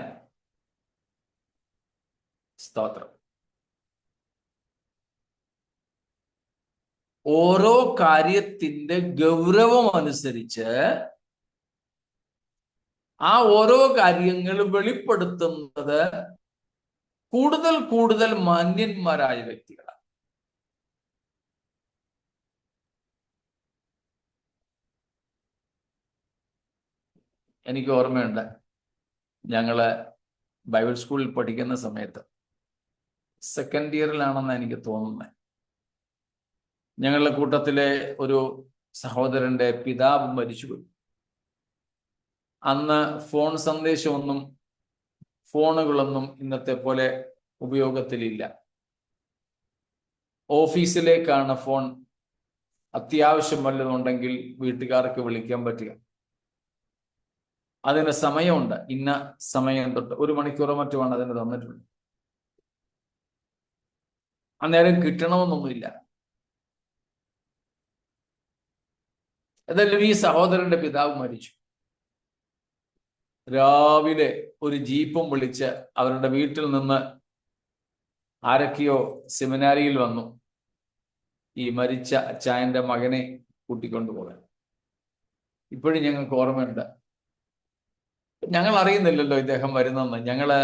സ്തോത്രം. ഓരോ കാര്യത്തിന്റെ ഗൗരവം അനുസരിച്ച് ആ ഓരോ കാര്യങ്ങൾ വെളിപ്പെടുത്തുന്നത് കൂടുതൽ കൂടുതൽ മാന്യന്മാരായ വ്യക്തികളാണ്. എനിക്ക് ഓർമ്മയുണ്ട്, ഞങ്ങള് ബൈബിൾ സ്കൂളിൽ പഠിക്കുന്ന സമയത്ത്, സെക്കൻഡ് ഇയറിലാണെന്ന് എനിക്ക് തോന്നുന്നത്, ഞങ്ങളുടെ കൂട്ടത്തിലെ ഒരു സഹോദരന്റെ പിതാവ് മരിച്ചുപോയി. അന്ന് ഫോൺ സന്ദേശമൊന്നും, ഫോണുകളൊന്നും ഇന്നത്തെ പോലെ ഉപയോഗത്തിലില്ല. ഓഫീസിലേക്കാണ് ഫോൺ അത്യാവശ്യം വല്ലതുണ്ടെങ്കിൽ വീട്ടുകാർക്ക് വിളിക്കാൻ പറ്റുക. അതിന് സമയമുണ്ട്, ഇന്ന സമയം തൊട്ട് 1 മണിക്കൂറോ മറ്റുമാണ് അതിന് തന്നിട്ടുള്ളത്. അന്നേരം കിട്ടണമെന്നൊന്നുമില്ല. ഏതായാലും ഈ സഹോദരന്റെ പിതാവ് മരിച്ചു. രാവിലെ ഒരു ജീപ്പും വിളിച്ച് അവരുടെ വീട്ടിൽ നിന്ന് ആരൊക്കെയോ സെമിനാരിയിൽ വന്നു ഈ മരിച്ച അച്ചായന്റെ മകനെ കൂട്ടിക്കൊണ്ടുപോകാൻ. ഇപ്പോഴും ഞങ്ങൾക്ക് ഓർമ്മയുണ്ട്. ഞങ്ങൾ അറിയുന്നില്ലല്ലോ ഇദ്ദേഹം വരുന്നെന്ന്. ഞങ്ങള്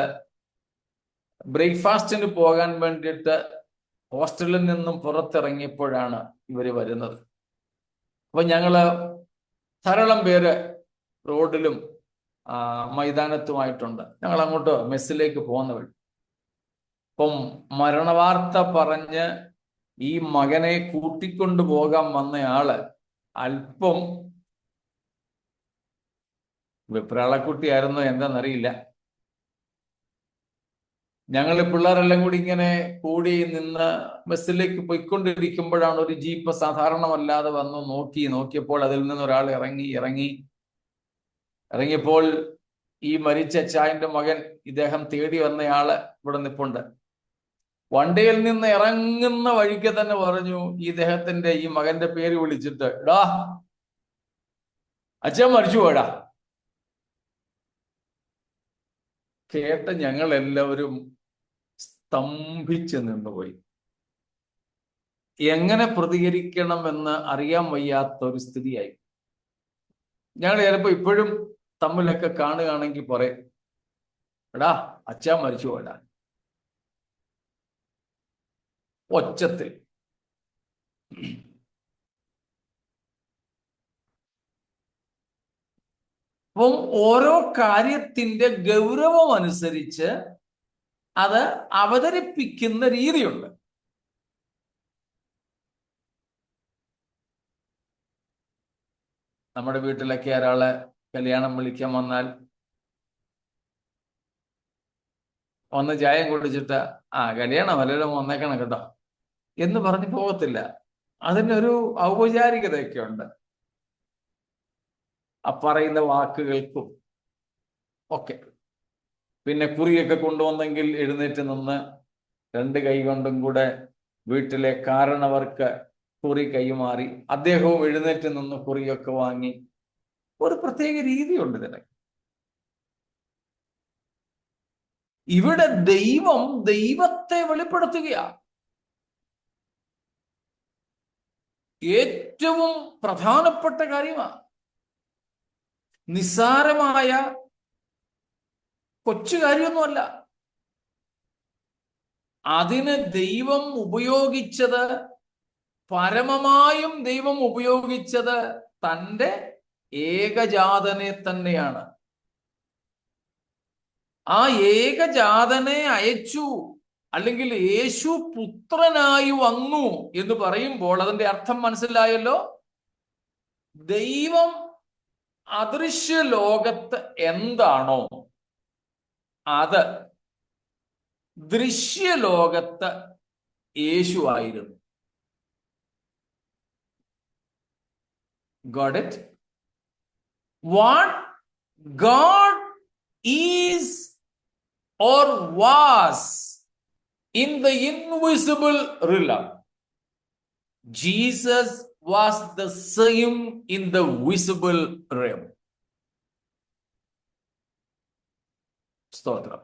ബ്രേക്ക്ഫാസ്റ്റിന് പോകാൻ വേണ്ടിയിട്ട് ഹോസ്റ്റലിൽ നിന്നും പുറത്തിറങ്ങിയപ്പോഴാണ് ഇവര് വരുന്നത്. അപ്പൊ ഞങ്ങള് ധാരാളം പേര് റോഡിലും മൈതാനത്തുമായിട്ടുണ്ട്. ഞങ്ങൾ അങ്ങോട്ട് മെസ്സിലേക്ക് പോകുന്ന വഴി. അപ്പം മരണവാർത്ത പറഞ്ഞ് ഈ മകനെ കൂട്ടിക്കൊണ്ടു പോകാൻ വന്നയാള് അല്പം വെപ്രാളക്കുട്ടിയായിരുന്നു, എന്താണെന്നറിയില്ല. ഞങ്ങൾ പിള്ളേരെല്ലാം കൂടി ഇങ്ങനെ കൂടി നിന്ന് ബസ്സിലേക്ക് പോയിക്കൊണ്ടിരിക്കുമ്പോഴാണ് ഒരു ജീപ്പ് സാധാരണമല്ലാതെ വന്നു നോക്കിയപ്പോൾ അതിൽ നിന്ന് ഒരാൾ ഇറങ്ങിയപ്പോൾ ഈ മരിച്ച അച്ചായന്റെ മകൻ, ഇദ്ദേഹം തേടി വന്നയാള് ഇവിടെ നിപ്പുണ്ട്. വണ്ടിയിൽ നിന്ന് ഇറങ്ങുന്ന വഴിക്ക് തന്നെ പറഞ്ഞു, ഇദ്ദേഹത്തിന്റെ ഈ മകന്റെ പേര് വിളിച്ചിട്ട്, എടാ അച്ഛൻ മരിച്ചു പോയടാ. കേട്ട ഞങ്ങൾ എല്ലാവരും സ്തംഭിച്ചു നിന്നുപോയി. എങ്ങനെ പ്രതികരിക്കണമെന്ന് അറിയാൻ വയ്യാത്ത ഒരു സ്ഥിതിയായി. ഞങ്ങൾ ചിലപ്പോ ഇപ്പോഴും തമ്മിലൊക്കെ കാണുകയാണെങ്കിൽ പറയും, എടാ അച്ഛൻ മരിച്ചു പോയടാ, ഒച്ചത്തിൽ. അപ്പം ഓരോ കാര്യത്തിന്റെ ഗൗരവം അനുസരിച്ച് അത് അവതരിപ്പിക്കുന്ന രീതിയുണ്ട്. നമ്മുടെ വീട്ടിലൊക്കെ ഒരാളെ കല്യാണം വിളിക്കാൻ വന്നാൽ ഒന്ന് ചായം കുടിച്ചിട്ട്, കല്യാണം വല്ലതും വന്നേക്കണം കേട്ടോ എന്ന് പറഞ്ഞ് പോകത്തില്ല. അതിനൊരു ഔപചാരികതയൊക്കെ ഉണ്ട്. പറയുന്ന വാക്കുകൾക്കും ഒക്കെ. പിന്നെ കുറിയൊക്കെ കൊണ്ടുവന്നെങ്കിൽ എഴുന്നേറ്റ് നിന്ന് 2 കൈ കൊണ്ടും കൂടെ വീട്ടിലെ കാരണവർക്ക് കുറി കൈമാറി അദ്ദേഹവും എഴുന്നേറ്റ് നിന്ന് കുറിയൊക്കെ വാങ്ങി. ഒരു പ്രത്യേക രീതിയുണ്ട് ഇതിന്. ഇവിടെ ദൈവം ദൈവത്തെ വെളിപ്പെടുത്തുകയാണ്. ഏറ്റവും പ്രധാനപ്പെട്ട കാര്യമാണ്. നിസ്സാരമായ കൊച്ചു കാര്യമൊന്നുമല്ല. അതിന് ദൈവം ഉപയോഗിച്ചത്, പരമമായും ദൈവം ഉപയോഗിച്ചത് തൻ്റെ ഏകജാതനെ തന്നെയാണ്. ആ ഏകജാതനെ അയച്ചു, അല്ലെങ്കിൽ യേശു പുത്രനായി വന്നു എന്ന് പറയുമ്പോൾ അതിന്റെ അർത്ഥം മനസ്സിലായല്ലോ. ദൈവം അദൃശ്യ ലോകത്ത് എന്താണോ അത് ദൃശ്യലോകത്ത് യേശു ആയിരുന്നു. Got it? What God is or was in the invisible realm, Jesus was the same in the visible realm. സ്തോത്രം.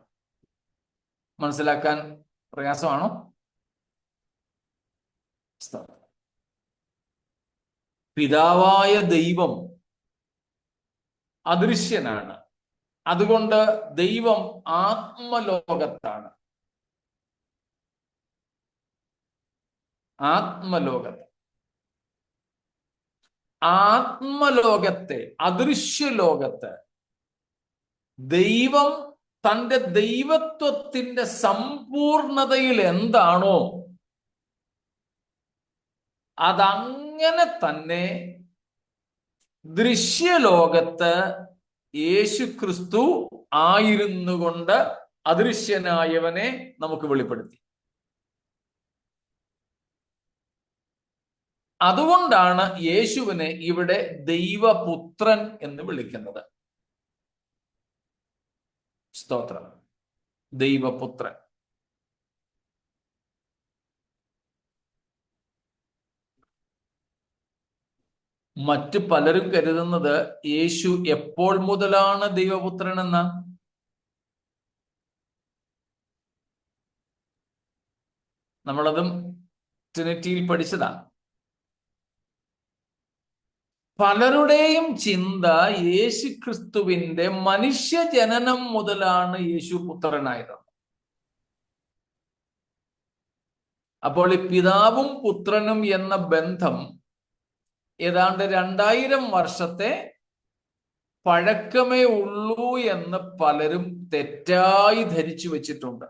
മനസ്സിലാക്കാൻ പ്രയാസമാണോ? സ്തോത്രം. പിതാവായ ദൈവം അദൃശ്യനാണ്. അതുകൊണ്ട് ദൈവം ആത്മലോകത്താണ്. ആത്മലോകത്തെ അദൃശ്യ ലോകത്ത് ദൈവം തന്റെ ദൈവത്വത്തിന്റെ സമ്പൂർണതയിൽ എന്താണോ അതങ്ങനെ തന്നെ ദൃശ്യലോകത്ത് യേശു ക്രിസ്തു ആയിരുന്നു കൊണ്ട് അദൃശ്യനായവനെ നമുക്ക് വെളിപ്പെടുത്തി. അതുകൊണ്ടാണ് യേശുവിനെ ഇവിടെ ദൈവപുത്രൻ എന്ന് വിളിക്കുന്നത്. സ്തോത്രം. ദൈവപുത്രൻ. മറ്റു പലരും കരുതുന്നത് യേശു എപ്പോൾ മുതലാണ് ദൈവപുത്രൻ എന്ന. നമ്മളതും ട്രിനിറ്റിയിൽ പഠിച്ചതാ. പലരുടെയും ചിന്ത യേശു ക്രിസ്തുവിന്റെ മനുഷ്യജനനം മുതലാണ് യേശു പുത്രനായത്. അപ്പോൾ ഈ പിതാവും പുത്രനും എന്ന ബന്ധം ഏതാണ്ട് 2000 വർഷത്തെ പഴക്കമേ ഉള്ളൂ എന്ന് പലരും തെറ്റായി ധരിച്ചു വെച്ചിട്ടുണ്ട്.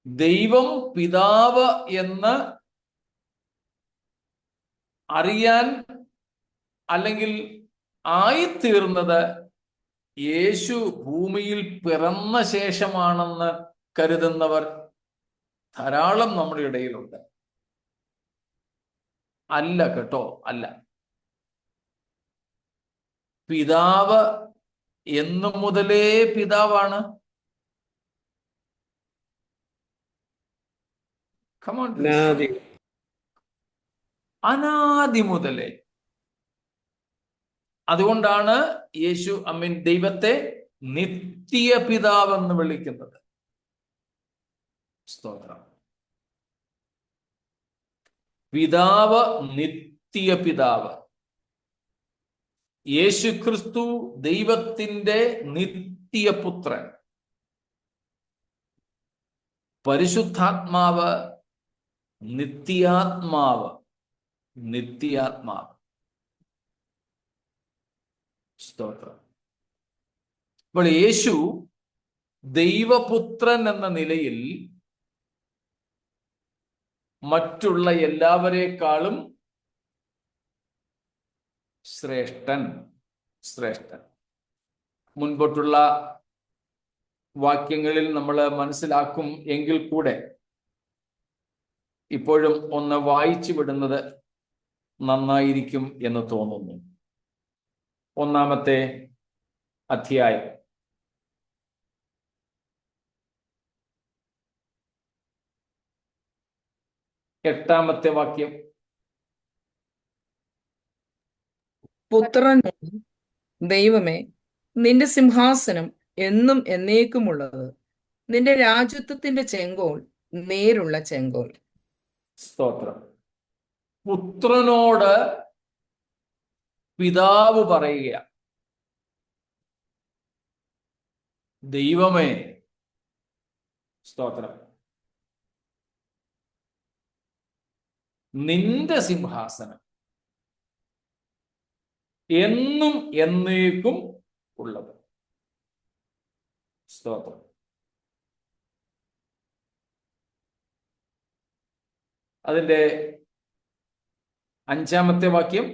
ദൈവം പിതാവ് എന്ന് അറിയാൻ അല്ലെങ്കിൽ ആയിത്തീർന്നത് യേശു ഭൂമിയിൽ പിറന്ന ശേഷമാണെന്ന് കരുതുന്നവർ ധാരാളം നമ്മുടെ ഇടയിലുണ്ട്. അല്ല കേട്ടോ, അല്ല. പിതാവ് എന്നു മുതലേ പിതാവാണ്. അനാദി മുതലേ. അതുകൊണ്ടാണ് യേശു ദൈവത്തെ നിത്യ പിതാവ് എന്ന് വിളിക്കുന്നത്. സ്തോത്രം. പിതാവ് നിത്യ പിതാവ്. യേശു ക്രിസ്തു ദൈവത്തിന്റെ നിത്യപുത്രൻ. പരിശുദ്ധാത്മാവ് നിത്യാത്മാവ്. സ്തോത്രം. അപ്പോൾ യേശു ദൈവപുത്രൻ എന്ന നിലയിൽ മറ്റുള്ള എല്ലാവരെക്കാളും ശ്രേഷ്ഠൻ. മുൻപോട്ടുള്ള വാക്യങ്ങളിൽ നമ്മൾ മനസ്സിലാക്കും എങ്കിൽ കൂടെ ഇപ്പോഴും ഒന്ന് വായിച്ചു വിടുന്നത് നന്നായിരിക്കും എന്ന് തോന്നുന്നു. 1-ാമത്തെ അധ്യായം 8-ാമത്തെ വാക്യം. പുത്രൻ, ദൈവമേ, നിന്റെ സിംഹാസനം എന്നും എന്നേക്കുമുള്ളത്. നിന്റെ രാജത്വത്തിന്റെ ചെങ്കോൽ നേരുള്ള ചെങ്കോൽ. സ്തോത്രം. പുത്രനോട് പിതാവ് പറയുക, ദൈവമേ. സ്തോത്രം. നിന്റെ സിംഹാസനം എന്നും എന്നേക്കും ഉള്ളത്. സ്തോത്രം. അതിന്റെ 5-ാമത്തെ വാക്യം.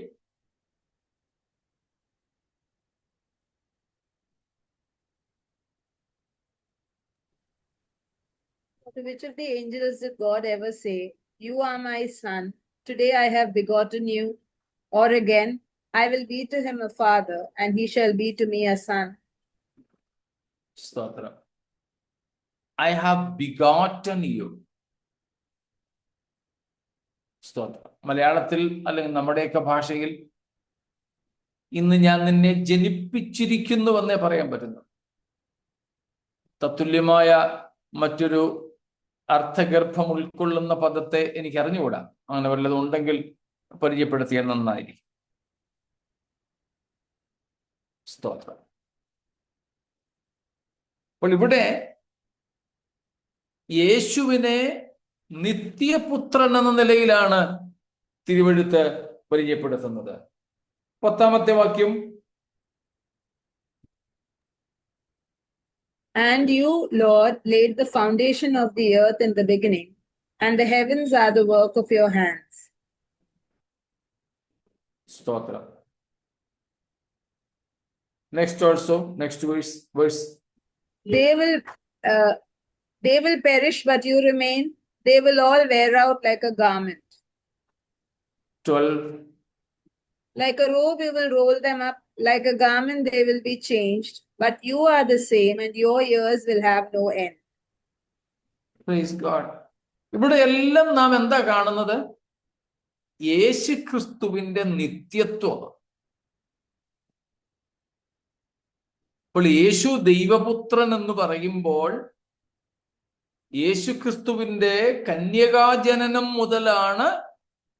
To which of the angels did God ever say, "You are my son, today I have begotten you"? Or again, "I will be to him a father, and he shall be to me a son"? സ്തോത്രം. I have begotten you. സ്തോത്രം. മലയാളത്തിൽ അല്ലെങ്കിൽ നമ്മുടെയൊക്കെ ഭാഷയിൽ ഇന്ന് ഞാൻ നിന്നെ ജനിപ്പിച്ചിരിക്കുന്നുവെന്നേ പറയാൻ പറ്റുന്നു. തത്തുല്യമായ മറ്റൊരു അർത്ഥഗർഭം ഉൾക്കൊള്ളുന്ന പദത്തെ എനിക്ക് അറിഞ്ഞുകൂടാ. അങ്ങനെ വല്ലതും ഉണ്ടെങ്കിൽ പരിചയപ്പെടുത്തിയാൽ നന്നായിരിക്കും. സ്തോത്രം. അപ്പോൾ ഇവിടെ യേശുവിനെ നിത്യപുത്രൻ എന്ന നിലയിലാണ് തിരുവെഴുത്ത് പരിചയപ്പെടുത്തുന്നത്. 10-ാമത്തെ വാക്യം. And you, Lord, laid the foundation of the earth in the beginning, and the heavens are the work of your hands. സ്തോത്രം. next verse. They will perish, but you remain. They will all wear out like a garment. 12. Like a robe, you will roll them up. Like a garment, they will be changed. But you are the same, and your years will have no end. Praise God. ഇവിടെ എല്ലാം നാം എന്താ കാണുന്നത്? യേശു ക്രിസ്തുവിന്റെ നിത്യത്വം. അപ്പോൾ യേശു ദൈവപുത്രൻ എന്ന് പറയുമ്പോൾ യേശു ക്രിസ്തുവിന്റെ കന്യകാജനനം മുതലാണ്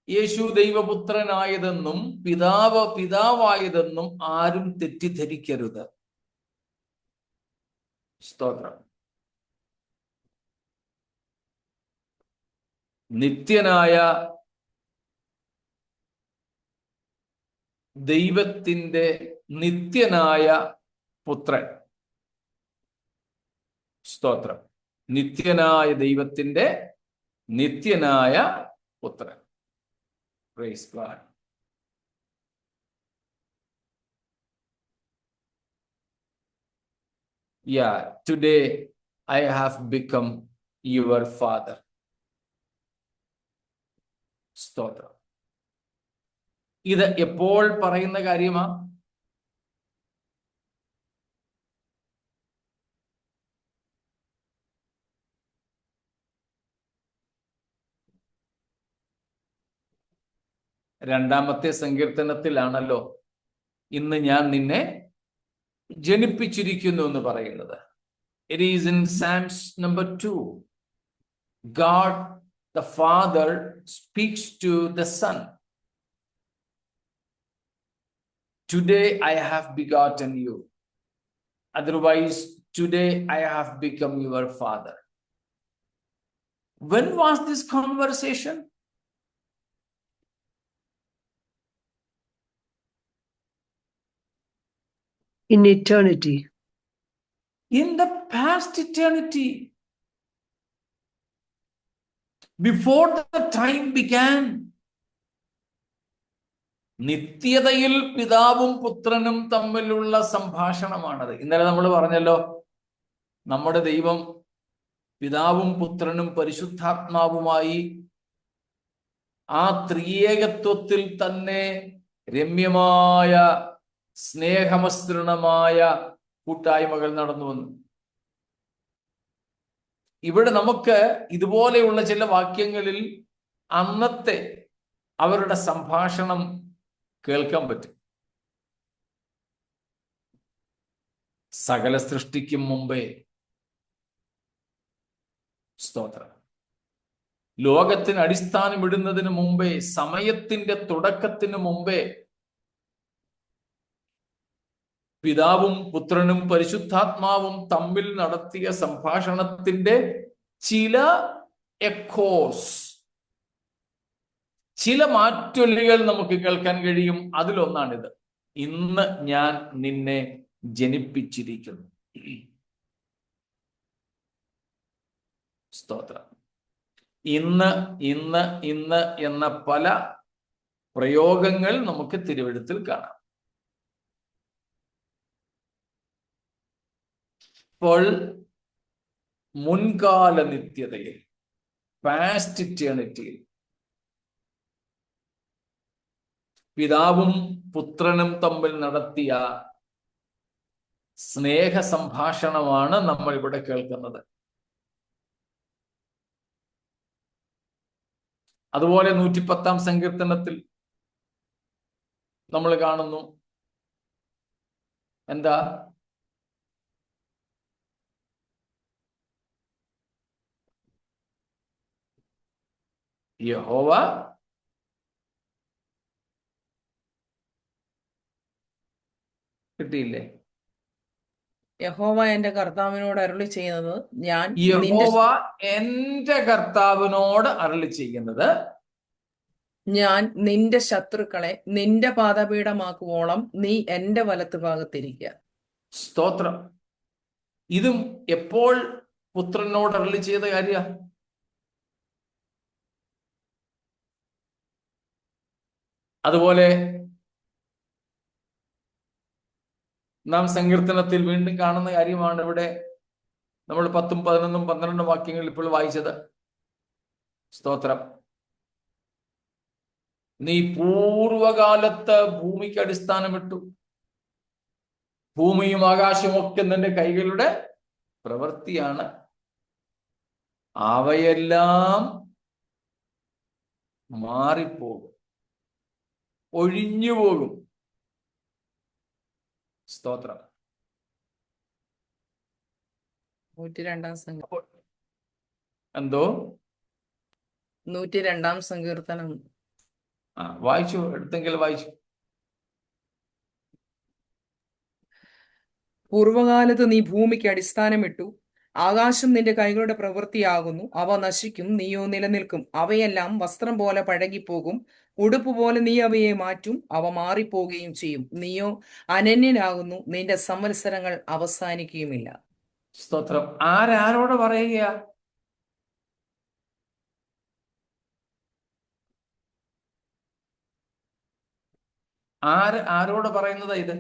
യേശു ദൈവപുത്രനായതെന്നും പിതാവായതെന്നും ആരും തെറ്റിദ്ധരിക്കരുത്. സ്തോത്രം. നിത്യനായ ദൈവത്തിന്റെ നിത്യനായ പുത്രൻ. സ്തോത്രം. നിത്യനായ ദൈവത്തിന്റെ നിത്യനായ പുത്രൻ. Praise God. Yeah, today I have become your father. സ്തോത്രം. ഇത് എപ്പോൾ പറയുന്ന കാര്യമാ? രണ്ടാമത്തെ സങ്കീർത്തനത്തിലാണല്ലോ ഇന്ന് ഞാൻ നിന്നെ ജനിപ്പിച്ചിരിക്കുന്നു എന്ന് പറയുന്നത്. It is in Psalms number 2. God the Father speaks to the Son. Today I have begotten you. Otherwise, today I have become your father. When was this conversation? In eternity. In the past eternity. Before the time began. നിത്യതയിൽ പിതാവും പുത്രനും തമ്മിലുള്ള സംഭാഷണമാണത്. ഇന്നലെ നമ്മൾ പറഞ്ഞല്ലോ, നമ്മുടെ ദൈവം പിതാവും പുത്രനും പരിശുദ്ധാത്മാവുമായി ആ ത്രിയേകത്വത്തിൽ തന്നെ രമ്യമായ സ്നേഹമസൃണമായ കൂട്ടായ്മകൾ നടന്നു വന്നു. ഇവിടെ നമുക്ക് ഇതുപോലെയുള്ള ചില വാക്യങ്ങളിൽ അന്നത്തെ അവരുടെ സംഭാഷണം കേൾക്കാൻ പറ്റും. സകല സൃഷ്ടിക്കും മുമ്പേ, സ്തോത്രം, ലോകത്തിന് അടിസ്ഥാനമിടുന്നതിന് മുമ്പേ, സമയത്തിന്റെ തുടക്കത്തിന് മുമ്പേ പിതാവും പുത്രനും പരിശുദ്ധാത്മാവും തമ്മിൽ നടത്തിയ സംഭാഷണത്തിന്റെ ചില എക്കോസ്, ചില മാറ്റൊലികൾ നമുക്ക് കേൾക്കാൻ കഴിയും. അതിലൊന്നാണിത്. ഇന്ന് ഞാൻ നിന്നെ ജനിപ്പിച്ചിരിക്കുന്നു. സ്തോത്രം. ഇന്ന് ഇന്ന് ഇന്ന് എന്ന പല പ്രയോഗങ്ങൾ നമുക്ക് തിരുവെഴുത്തിൽ കാണാം. ഇപ്പോൾ മുൻകാല നിത്യതയിൽ, പാസ്റ്റ് ഇറ്റേണിറ്റിയിൽ പിതാവും പുത്രനും തമ്മിൽ നടത്തിയ സ്നേഹ സംഭാഷണമാണ് നമ്മൾ ഇവിടെ കേൾക്കുന്നത്. അതുപോലെ 110 സങ്കീർത്തനത്തിൽ നമ്മൾ കാണുന്നു എന്താ? യഹോവ കിട്ടിയില്ലേ? യഹോവ എന്റെ കർത്താവിനോട് അരുളി ചെയ്യുന്നത്, ഞാൻ നിന്റെ യഹോവ എന്റെ കർത്താവിനോട് അരുളി ചെയ്യുന്നത്, ഞാൻ നിന്റെ ശത്രുക്കളെ നിന്റെ പാദപീഠമാക്കുവോളം നീ എന്റെ വലത്തുഭാഗത്തിരിക്കുക. സ്തോത്രം. ഇതും എപ്പോൾ പുത്രനോട് അരുളി ചെയ്ത കാര്യ? അതുപോലെ നാം സങ്കീർത്തനത്തിൽ വീണ്ടും കാണുന്ന കാര്യമാണ് ഇവിടെ നമ്മൾ 10, 11, 12 വാക്യങ്ങൾ ഇപ്പോൾ വായിച്ചത്. സ്തോത്രം. നീ പൂർവകാലത്ത് ഭൂമിക്ക് അടിസ്ഥാനമിട്ടു, ഭൂമിയും ആകാശവും ഒക്കെ നിന്റെ കൈകളുടെ പ്രവൃത്തിയാണ്, അവയെല്ലാം മാറിപ്പോകും, ഒഴിഞ്ഞു പോകും. സ്തോത്രം. 102 സങ്കീർത്തനം. എന്തോ 102 സങ്കീർത്തനം വായിച്ചു, എടുത്തെങ്കിൽ വായിച്ചു. പൂർവകാലത്ത് നീ ഭൂമിക്ക് അടിസ്ഥാനമിട്ടു, ആകാശം നിന്റെ കൈകളുടെ പ്രവൃത്തിയാകുന്നു. അവ നശിക്കും, നീയോ നിലനിൽക്കും. അവയെല്ലാം വസ്ത്രം പോലെ പഴകിപ്പോകും, ഉടുപ്പ് പോലെ നീ അവയെ മാറ്റും. അവ മാറിപ്പോവുകയും ചെയ്യും. നീയോ അനന്യനാകുന്നു, നിന്റെ സംവത്സരങ്ങൾ അവസാനിക്കുകയുമില്ല. സ്തോത്രം. ആരോട് പറയുക? ആരോട് പറയുന്നതാ ഇത്?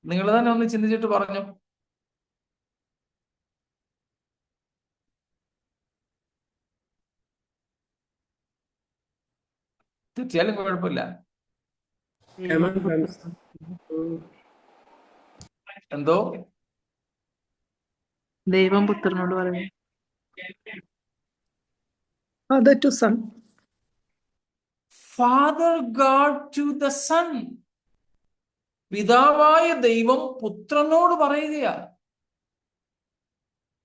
നിങ്ങൾ തന്നെ ഒന്ന് ചിന്തിച്ചിട്ട് പറഞ്ഞു. തെറ്റിയാലും കുഴപ്പമില്ല. എന്തോ ദൈവം പുത്രനോട് പറഞ്ഞു. Father to Son. Father God to the Son. പിതാവായ ദൈവം പുത്രനോട് പറയുകയാ.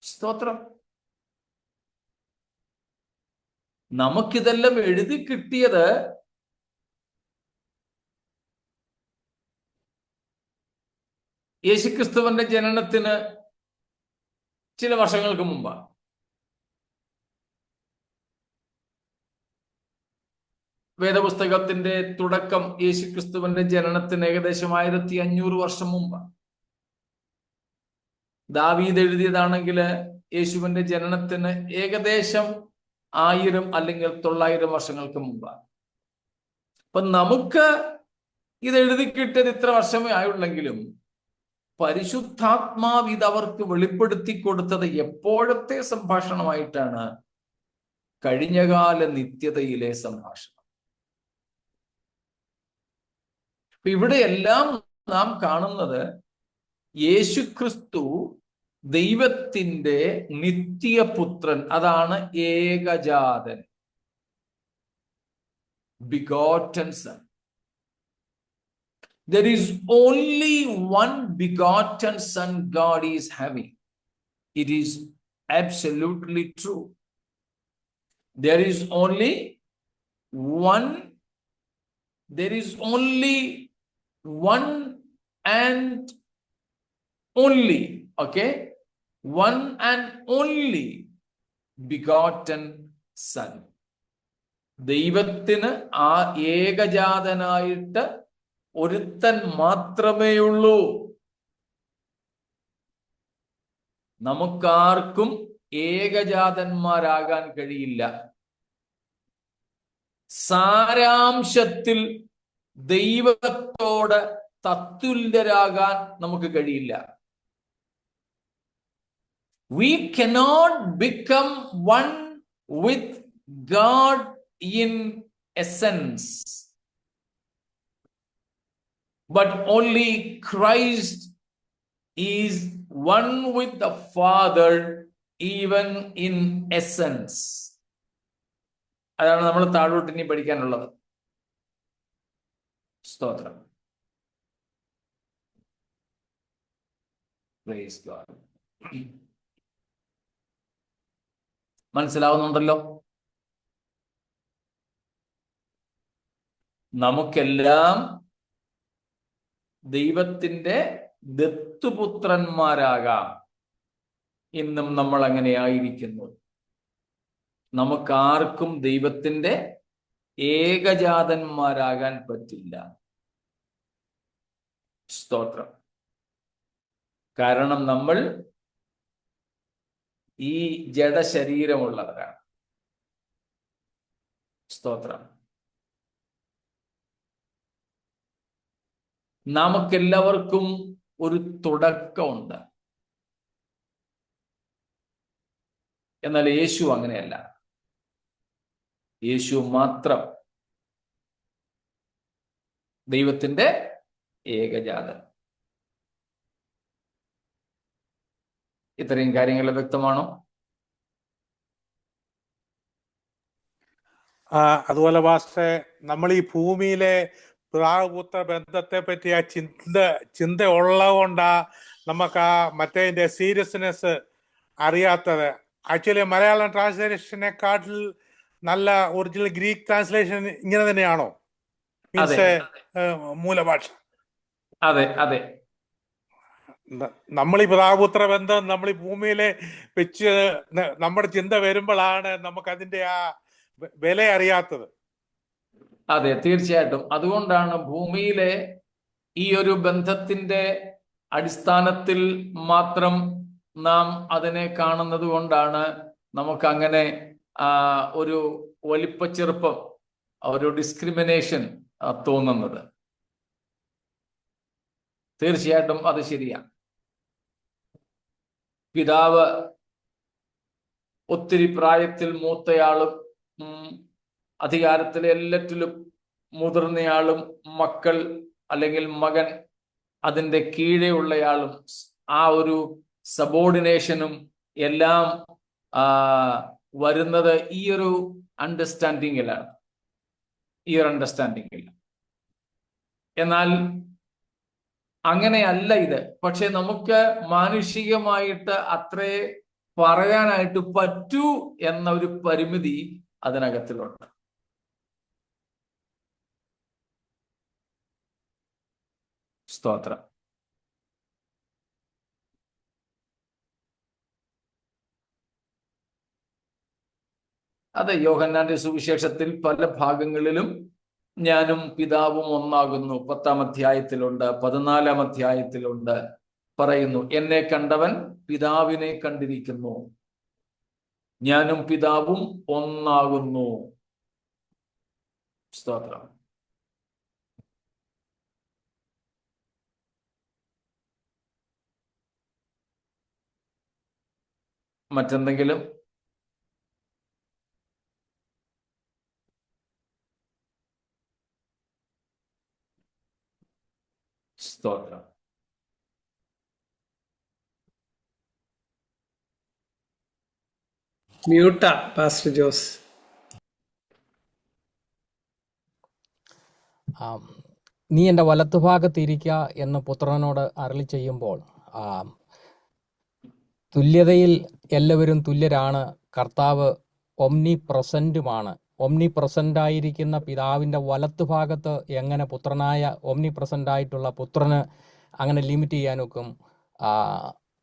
സ്തോത്രം. നമുക്കിതെല്ലാം എഴുതി കിട്ടിയത് യേശുക്രിസ്തുവിന്റെ ജനനത്തിന് ചില വർഷങ്ങൾക്ക് മുമ്പാണ്. വേദപുസ്തകത്തിന്റെ തുടക്കം യേശുക്രിസ്തുവിന്റെ ജനനത്തിന് ഏകദേശം 1500 വർഷം മുമ്പാണ്. ദാവീദ് എഴുതിയതാണെങ്കിൽ യേശുവിന്റെ ജനനത്തിന് ഏകദേശം 1000 അല്ലെങ്കിൽ 900 വർഷങ്ങൾക്ക് മുമ്പാണ്. അപ്പൊ നമുക്ക് ഇത് എഴുതി കിട്ടിയത് ഇത്ര വർഷമേ ആയുള്ളെങ്കിലും പരിശുദ്ധാത്മാവ് ഇത് അവർക്ക് വെളിപ്പെടുത്തി കൊടുത്തത് എപ്പോഴത്തെ സംഭാഷണമായിട്ടാണ്? കഴിഞ്ഞകാല നിത്യതയിലെ സംഭാഷണം. ഇവിടെയെല്ലാം നാം കാണുന്നത് യേശുക്രിസ്തു ദൈവത്തിന്റെ നിത്യപുത്രൻ, അതാണ് ഏകജാതൻ, begotten son. There is only one begotten son God is having. It is absolutely true. There is only one and only, okay? One and only begotten son. ദൈവത്തിന് ആ ഏകജാതനായിട്ട് ഒരുത്തൻ മാത്രമേ ഉള്ളൂ. നമുക്കാർക്കും ഏകജാതന്മാരാകാൻ കഴിയില്ല. സാരാംശത്തിൽ ദൈവത്തോട് തത്തുല്യരാകാൻ നമുക്ക് കഴിയില്ല. We cannot become one with God in essence, but only Christ is one with the Father even in essence. അതാണ് നമ്മൾ താഴോട്ട് ഇനി പഠിക്കാനുള്ളത്. സ്തോത്രം. Praise God. മനസ്സിലാവുന്നുണ്ടല്ലോ? നമുക്കെല്ലാം ദൈവത്തിന്റെ ദത്തുപുത്രന്മാരാകാം. ഇന്നും നമ്മൾ അങ്ങനെ ആയിരിക്കുന്നു. നമുക്കാർക്കും ദൈവത്തിന്റെ ഏകജാതന്മാരാകാൻ പറ്റില്ല. സ്തോത്രം. കാരണം നമ്മൾ ഈ ജഡശരീരമുള്ളവരാണ്. സ്തോത്രം. നമുക്കെല്ലാവർക്കും ഒരു തുടക്കമുണ്ട്. എന്നാൽ യേശു അങ്ങനെയല്ല. യേശു മാത്രം ദൈവത്തിന്റെ ഏകജാതൻ. ഇത്രയും കാര്യങ്ങൾ വ്യക്തമാണോ? അതുപോലെ പാസ്റ്ററെ, നമ്മൾ ഈ ഭൂമിയിലെ പിതാപുത്ര ബന്ധത്തെ പറ്റി ആ ചിന്ത ഉള്ളതുകൊണ്ടാ നമുക്ക് ആ മറ്റേതിന്റെ സീരിയസ്നെസ് അറിയാത്തത്. ആക്ച്വലി മലയാളം ട്രാൻസ്ലേഷനെക്കാട്ടിൽ നല്ല ഒറിജിനൽ ഗ്രീക്ക് ട്രാൻസ്ലേഷൻ ഇങ്ങനെ തന്നെയാണോ? മീൻസ് മൂലഭാഷ. അതെ അതെ. നമ്മൾ ഈ പിതാപുത്ര ബന്ധം നമ്മൾ ഈ ഭൂമിയിലെ വെച്ച് നമ്മുടെ ചിന്ത വരുമ്പോഴാണ് നമുക്ക് അതിന്റെ ആ വില അറിയാത്തത്. അതെ, തീർച്ചയായിട്ടും. അതുകൊണ്ടാണ് ഭൂമിയിലെ ഈ ഒരു ബന്ധത്തിന്റെ അടിസ്ഥാനത്തിൽ മാത്രം നാം അതിനെ കാണുന്നത് കൊണ്ടാണ് നമുക്ക് അങ്ങനെ ഒരു വലിപ്പച്ചെറുപ്പം, ഒരു ഡിസ്ക്രിമിനേഷൻ തോന്നുന്നത്. തീർച്ചയായിട്ടും അത് ശരിയാണ്. പിതാവ് ഒത്തിരി പ്രായത്തിൽ മൂത്തയാളും അധികാരത്തിലെ എല്ലാറ്റിലും മുതിർന്നയാളും മക്കൾ അല്ലെങ്കിൽ മകൻ അതിൻ്റെ കീഴെ ഉള്ളയാളും ആ ഒരു സബോർഡിനേഷനും എല്ലാം വരുന്നത് ഈ ഒരു അണ്ടർസ്റ്റാൻഡിങ്ങിലാണ്. എന്നാൽ അങ്ങനെയല്ല ഇത്. പക്ഷെ നമുക്ക് മാനുഷികമായിട്ട് അത്രേ പറയാനായിട്ട് പറ്റൂ എന്ന ഒരു പരിമിതി അതിനകത്തിലുണ്ട്. സ്തോത്രം. അതെ, യോഹന്നാന്റെ സുവിശേഷത്തിൽ പല ഭാഗങ്ങളിലും ഞാനും പിതാവും ഒന്നാകുന്നു 10-ാം അധ്യായത്തിലുണ്ട്, 14-ാം അധ്യായത്തിലുണ്ട് പറയുന്നു, എന്നെ കണ്ടവൻ പിതാവിനെ കണ്ടിരിക്കുന്നു, ഞാനും പിതാവും ഒന്നാകുന്നു. സ്തോത്രം. മറ്റെന്തെങ്കിലും? സ്തോത്രം. മ്യൂട്ടാ പാസ്റ്റർ ജോസ്. നീ എൻ്റെ വലത്തുഭാഗത്തിരിക്കുക എന്ന് പുത്രനോട് അരുളി ചെയ്യുമ്പോൾ തുല്യതയിൽ എല്ലാവരും തുല്യരാണ്. കർത്താവ് ഒമ്നി പ്രസൻറ്റുമാണ്. ഒമ്നി പ്രസൻ്റായിരിക്കുന്ന പിതാവിൻ്റെ വലത്തുഭാഗത്ത് എങ്ങനെ പുത്രനായ ഒമ്നി പ്രസൻ്റായിട്ടുള്ള പുത്രന് അങ്ങനെ ലിമിറ്റ് ചെയ്യാനൊക്കും?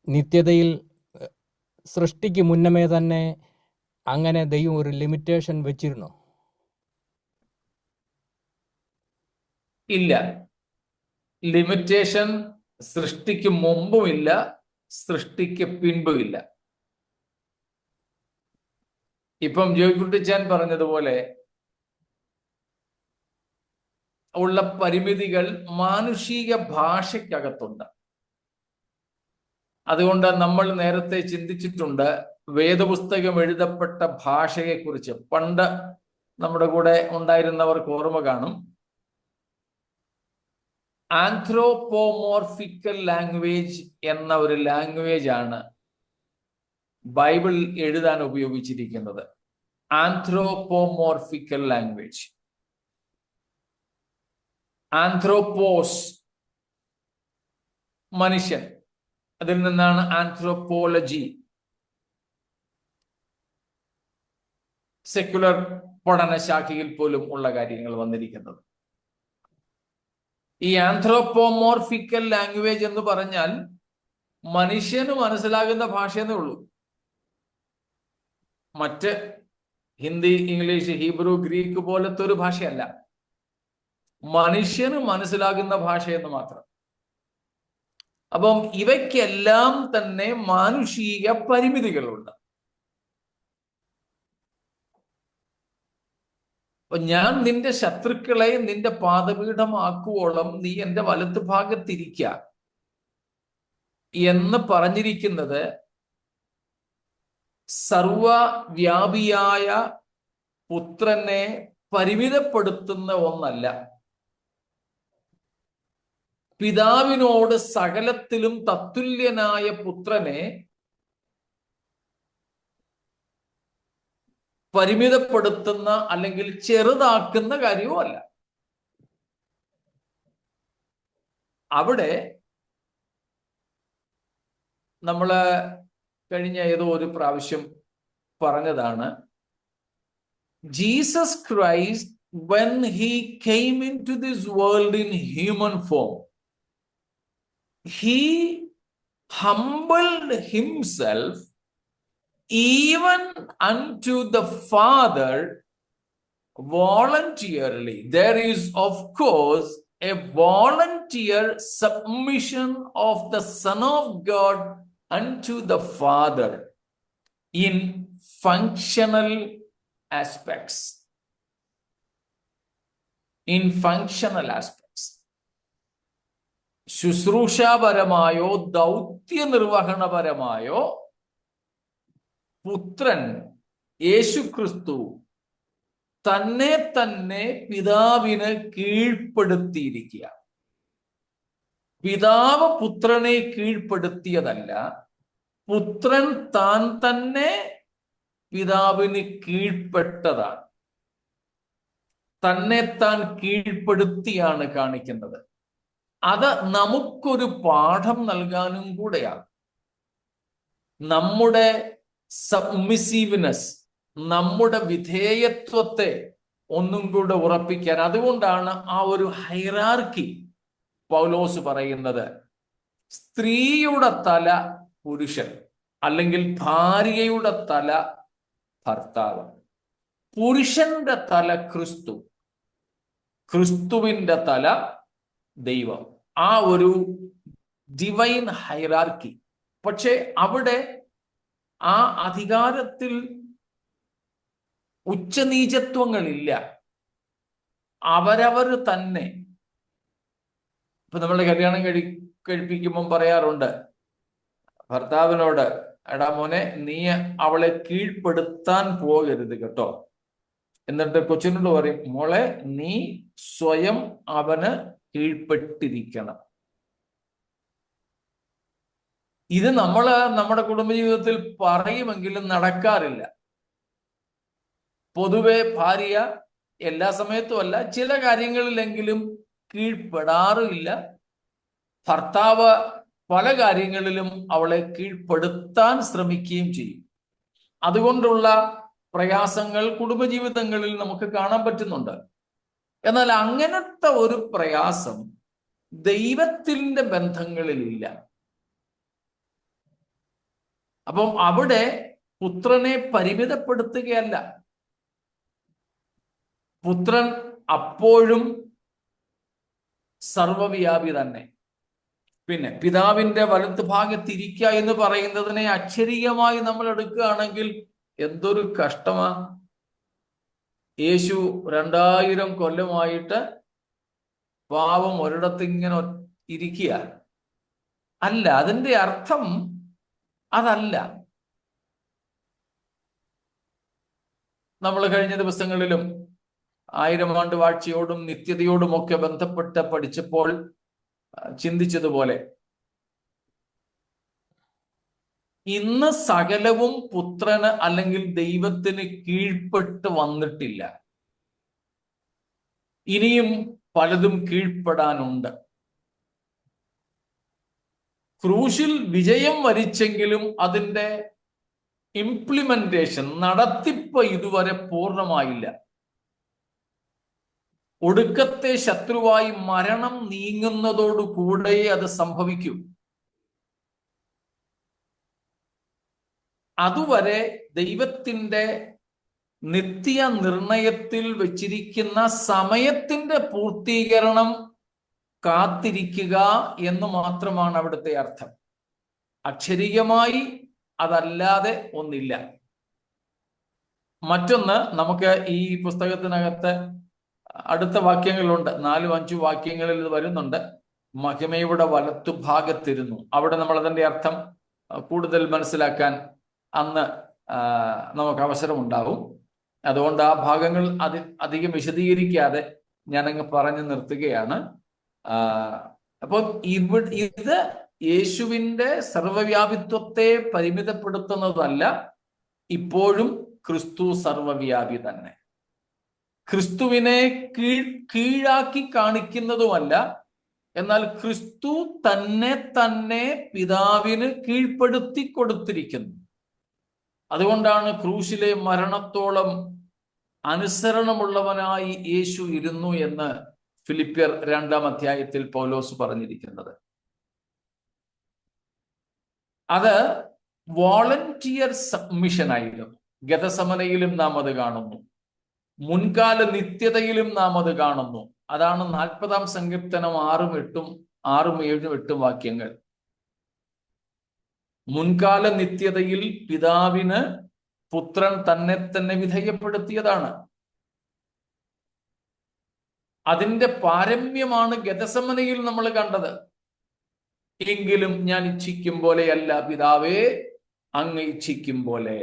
നിത്യതയിൽ സൃഷ്ടിക്ക് മുന്നമേ തന്നെ അങ്ങനെ ദൈവം ഒരു ലിമിറ്റേഷൻ വെച്ചിരുന്നു? ഇല്ല. ലിമിറ്റേഷൻ സൃഷ്ടിക്ക് മുമ്പുമില്ല, സൃഷ്ടിക്ക് പിൻപുമില്ല. ഇപ്പം ജോയ്കുട്ടിച്ചാൻ പറഞ്ഞതുപോലെ ഉള്ള പരിമിതികൾ മാനുഷിക ഭാഷയ്ക്കകത്തുണ്ട്. അതുകൊണ്ട് നമ്മൾ നേരത്തെ ചിന്തിച്ചിട്ടുണ്ട് വേദപുസ്തകം എഴുതപ്പെട്ട ഭാഷയെക്കുറിച്ച്. പണ്ട് നമ്മുടെ കൂടെ ഉണ്ടായിരുന്നവർക്ക് ഓർമ്മ കാണും, ആന്ത്രോപോമോർഫിക്കൽ ലാംഗ്വേജ് എന്ന ഒരു ലാംഗ്വേജ് ആണ് ബൈബിൾ എഴുതാൻ ഉപയോഗിച്ചിരിക്കുന്നത്. ആന്ത്രോപോമോർഫിക്കൽ ലാംഗ്വേജ്. ആന്ത്രോപോസ് മനുഷ്യൻ, അതിൽ നിന്നാണ് ആന്ത്രോപോളജി, സെക്യുലർ പഠനശാഖയിൽ പോലും ഉള്ള കാര്യങ്ങൾ വന്നിരിക്കുന്നത്. ഈ ആന്ത്രോപോമോർഫിക്കൽ ലാംഗ്വേജ് എന്ന് പറഞ്ഞാൽ മനുഷ്യന് മനസ്സിലാകുന്ന ഭാഷയെന്നേ ഉള്ളൂ. മറ്റ് ഹിന്ദി, ഇംഗ്ലീഷ്, ഹീബ്രു, ഗ്രീക്ക് പോലത്തെ ഒരു ഭാഷയല്ല. മനുഷ്യന് മനസ്സിലാകുന്ന ഭാഷയെന്ന് മാത്രം. അപ്പം ഇവയ്ക്കെല്ലാം തന്നെ മാനുഷിക പരിമിതികളുണ്ട്. അപ്പൊ ഞാൻ നിന്റെ ശത്രുക്കളെ നിന്റെ പാദപീഠമാക്കുവോളം നീ എന്റെ വലത്ത് ഭാഗത്തിരിക്ക എന്ന് പറഞ്ഞിരിക്കുന്നത് സർവവ്യാപിയായ പുത്രനെ പരിമിതപ്പെടുത്തുന്ന ഒന്നല്ല. പിതാവിനോട് സകലത്തിലും തത്തുല്യനായ പുത്രനെ പരിമിതപ്പെടുത്തുന്ന അല്ലെങ്കിൽ ചെറുതാക്കുന്ന കാര്യവുമല്ല. അവിടെ നമ്മള് കഴിഞ്ഞ ഏതോ ഒരു പ്രാവശ്യം പറഞ്ഞതാണ്, Jesus Christ when he came into this world in human form, he humbled himself even unto the Father voluntarily. There is, of course, a volunteer submission of the Son of God unto the Father in functional aspects. In functional aspects. ശുശ്രൂഷാപരമായോ ദൗത്യ നിർവഹണപരമായോ പുത്രൻ യേശുക്രിസ്തു തന്നെ തന്നെ പിതാവിന് കീഴ്പ്പെടുത്തിയിരിക്കുക. പിതാവ് പുത്രനെ കീഴ്പ്പെടുത്തിയതല്ല, പുത്രൻ താൻ തന്നെ പിതാവിന് കീഴ്പ്പെട്ടതാണ്. തന്നെ താൻ കീഴ്പ്പെടുത്തിയാണ് കാണിക്കുന്നത്. അത് നമുക്കൊരു പാഠം നൽകാനും കൂടെയാണ്. നമ്മുടെ സബ്മിസീവ്നെസ്, നമ്മുടെ വിധേയത്വത്തെ ഒന്നും കൂടെ ഉറപ്പിക്കാൻ. അതുകൊണ്ടാണ് ആ ഒരു ഹൈറാർക്കി പൗലോസ് പറയുന്നത്. സ്ത്രീയുടെ തല പുരുഷൻ, അല്ലെങ്കിൽ ഭാര്യയുടെ തല ഭർത്താവ്, പുരുഷന്റെ തല ക്രിസ്തു, ക്രിസ്തുവിന്റെ തല ദൈവം. ആ ഒരു ഡിവൈൻ ഹൈറാർക്കി. പക്ഷെ അവിടെ ആ അധികാരത്തിൽ ഉച്ചനീചത്വങ്ങളില്ല. അവരവർ തന്നെ. ഇപ്പൊ നമ്മളെ കല്യാണം കഴിപ്പിക്കുമ്പം പറയാറുണ്ട് ഭർത്താവിനോട്, എടാ മോനെ, നീ അവളെ കീഴ്പ്പെടുത്താൻ പോകരുത് കേട്ടോ. എന്നിട്ട് കൊച്ചിനോട് പറയും, മോളെ നീ സ്വയം അവന് കീഴ്പ്പെട്ടിരിക്കണം. ഇത് നമ്മുടെ കുടുംബജീവിതത്തിൽ പറയുമെങ്കിലും നടക്കാറില്ല. പൊതുവെ ഭാര്യ എല്ലാ സമയത്തും അല്ല, ചില കാര്യങ്ങളിലെങ്കിലും കീഴ്പ്പെടാറില്ല. ഭർത്താവ് പല കാര്യങ്ങളിലും അവളെ കീഴ്പ്പെടുത്താൻ ശ്രമിക്കുകയും ചെയ്യും. അതുകൊണ്ടുള്ള പ്രയാസങ്ങൾ കുടുംബജീവിതങ്ങളിൽ നമുക്ക് കാണാൻ പറ്റുന്നുണ്ട്. എന്നാൽ അങ്ങനത്തെ ഒരു പ്രയാസം ദൈവത്തിന്റെ ബന്ധങ്ങളിലില്ല. അപ്പം അവിടെ പുത്രനെ പരിമിതപ്പെടുത്തുകയല്ല. പുത്രൻ അപ്പോഴും സർവവ്യാപി തന്നെ. പിന്നെ പിതാവിന്റെ വലത്ത് ഭാഗത്തിരിക്കുക എന്ന് പറയുന്നതിനെ അക്ഷരീയമായി നമ്മൾ എടുക്കുകയാണെങ്കിൽ എന്തൊരു കഷ്ടമാ. യേശു 2000 കൊല്ലമായിട്ട് പാവം ഒരിടത്ത് ഇങ്ങനെ ഇരിക്കുക അല്ല. അതിന്റെ അർത്ഥം അതല്ല. നമ്മൾ കഴിഞ്ഞ ദിവസങ്ങളിലും 1000 ആണ്ട് വാഴ്ചയോടും നിത്യതയോടും ഒക്കെ ബന്ധപ്പെട്ട് പഠിച്ചപ്പോൾ ചിന്തിച്ചതുപോലെ ഇന്ന് സകലവും പുത്രന് അല്ലെങ്കിൽ ദൈവത്തിന് കീഴ്പ്പെട്ട് വന്നിട്ടില്ല. ഇനിയും പലതും കീഴ്പ്പെടാനുണ്ട്. ക്രൂശിൽ വിജയം വരിച്ചെങ്കിലും അതിൻ്റെ ഇംപ്ലിമെന്റേഷൻ, നടത്തിപ്പ് ഇതുവരെ പൂർണ്ണമായില്ല. ഒടുക്കത്തെ ശത്രുവായി മരണം നീങ്ങുന്നതോടുകൂടെ അത് സംഭവിക്കും. അതുവരെ ദൈവത്തിൻ്റെ നിത്യ നിർണയത്തിൽ വെച്ചിരിക്കുന്ന സമയത്തിന്റെ പൂർത്തീകരണം കാത്തിരിക്കുക എന്ന് മാത്രമാണ് അവിടുത്തെ അർത്ഥം. അക്ഷരികമായി അതല്ലാതെ ഒന്നില്ല. മറ്റൊന്ന്, നമുക്ക് ഈ പുസ്തകത്തിനകത്ത് അടുത്ത വാക്യങ്ങളുണ്ട്, 4-5 വാക്യങ്ങളിൽ ഇത് വരുന്നുണ്ട്. മഹിമയുടെ വലത്തുഭാഗത്തിരുന്നു. അവിടെ നമ്മൾ അതിന്റെ അർത്ഥം കൂടുതൽ മനസ്സിലാക്കാൻ അന്ന് നമുക്ക് അവസരമുണ്ടാവും. അതുകൊണ്ട് ആ ഭാഗങ്ങൾ അധികം വിശദീകരിക്കാതെ ഞാനങ്ങ് പറഞ്ഞു നിർത്തുകയാണ്. അപ്പം ഇത് യേശുവിൻ്റെ സർവവ്യാപിത്വത്തെ പരിമിതപ്പെടുത്തുന്നതല്ല. ഇപ്പോഴും ക്രിസ്തു സർവവ്യാപി തന്നെ. ക്രിസ്തുവിനെ കീഴാക്കി കാണിക്കുന്നതുമല്ല. എന്നാൽ ക്രിസ്തു തന്നെ പിതാവിന് കീഴ്പ്പെടുത്തി കൊടുത്തിരിക്കുന്നു. അതുകൊണ്ടാണ് ക്രൂശിലെ മരണത്തോളം അനുസരണമുള്ളവനായി യേശു ഇരുന്നു എന്ന് ഫിലിപ്പിയർ 2-ാം അധ്യായത്തിൽ പൗലോസ് പറഞ്ഞിരിക്കുന്നത്. അത് വോളണ്ടിയർ സബ്മിഷൻ ആയിരുന്നു. ഗതസമനയിലും നാം അത് കാണുന്നു, മുൻകാല നിത്യതയിലും നാം അത് കാണുന്നു. അതാണ് 40-ാം സങ്കീർത്തനം 6, 7, 8 വാക്യങ്ങൾ. മുൻകാല നിത്യതയിൽ പിതാവിന് പുത്രൻ തന്നെ വിധേയപ്പെടുത്തിയതാണ്. അതിന്റെ പാരമ്യമാണ് ഗതസമനയിൽ നമ്മൾ കണ്ടത്. എങ്കിലും ഞാൻ ഇച്ഛിക്കും പോലെയല്ല പിതാവേ, അങ്ങ് ഇച്ഛിക്കും പോലെ.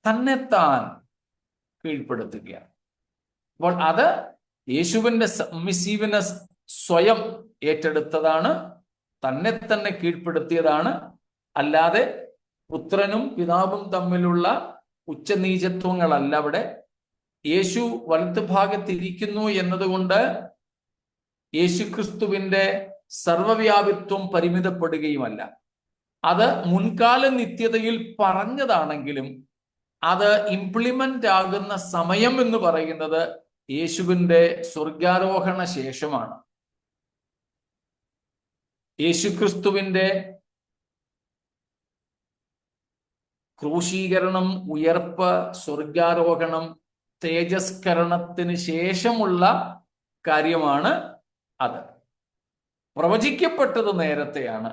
തന്നെത്താൻ കീഴ്പ്പെടുത്തുകയാണ്. അപ്പോൾ അത് യേശുവിന്റെ സബ്മിസീവ്നെസ് സ്വയം ഏറ്റെടുത്തതാണ്, തന്നെ കീഴ്പ്പെടുത്തിയതാണ്. അല്ലാതെ പുത്രനും പിതാവും തമ്മിലുള്ള ഉച്ചനീചത്വങ്ങളല്ല അവിടെ. യേശു വലത്തുഭാഗത്തിരിക്കുന്നു എന്നതുകൊണ്ട് യേശുക്രിസ്തുവിന്റെ സർവവ്യാപിത്വം പരിമിതപ്പെടുകയുമല്ല. അത് മുൻകാല നിത്യതയിൽ പറഞ്ഞതാണെങ്കിലും അത് ഇംപ്ലിമെന്റ് ആകുന്ന സമയം എന്ന് പറയുന്നത് യേശുവിന്റെ സ്വർഗാരോഹണ ശേഷമാണ്. യേശുക്രിസ്തുവിന്റെ ക്രൂശീകരണം, ഉയർപ്പ്, സ്വർഗാരോഹണം, തേജസ്കരണത്തിന് ശേഷമുള്ള കാര്യമാണ് അത്. പ്രവചിക്കപ്പെട്ടത് നേരത്തെയാണ്.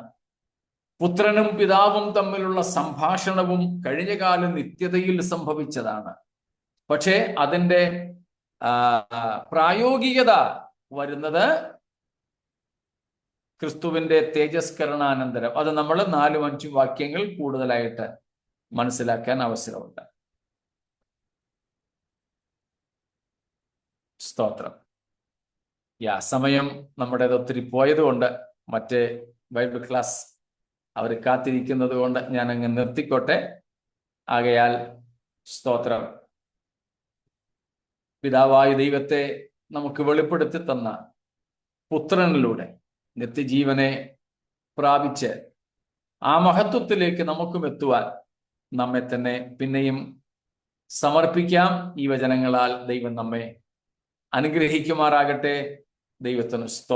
പുത്രനും പിതാവും തമ്മിലുള്ള സംഭാഷണവും കഴിഞ്ഞകാല നിത്യതയിൽ സംഭവിച്ചതാണ്. പക്ഷേ അതിൻ്റെ പ്രായോഗികത വരുന്നത് ക്രിസ്തുവിന്റെ തേജസ്കരണാനന്തരം. അത് നമ്മൾ 4-5 വാക്യങ്ങൾ കൂടുതലായിട്ട് മനസ്സിലാക്കാൻ അവസരമുണ്ട്. സ്തോത്രം. സമയം നമ്മുടേത് ഒത്തിരി പോയതുകൊണ്ട് മറ്റേ ബൈബിൾ ക്ലാസ് അവർ കാത്തിരിക്കുന്നത് കൊണ്ട് ഞാൻ അങ്ങ് നിർത്തിക്കോട്ടെ. ആകയാൽ സ്തോത്രം, പിതാവായ ദൈവത്തെ നമുക്ക് വെളിപ്പെടുത്തി തന്ന പുത്രനിലൂടെ നിത്യജീവനെ പ്രാപിച്ച് ആ മഹത്വത്തിലേക്ക് നമുക്കും എത്തുവാൻ നമ്മെ തന്നെ പിന്നെയും സമർപ്പിക്കാം. ഈ വചനങ്ങളാൽ ദൈവം നമ്മെ അനുഗ്രഹിക്കുമാറാകട്ടെ. ദൈവത്തിന് സ്തോത്രം.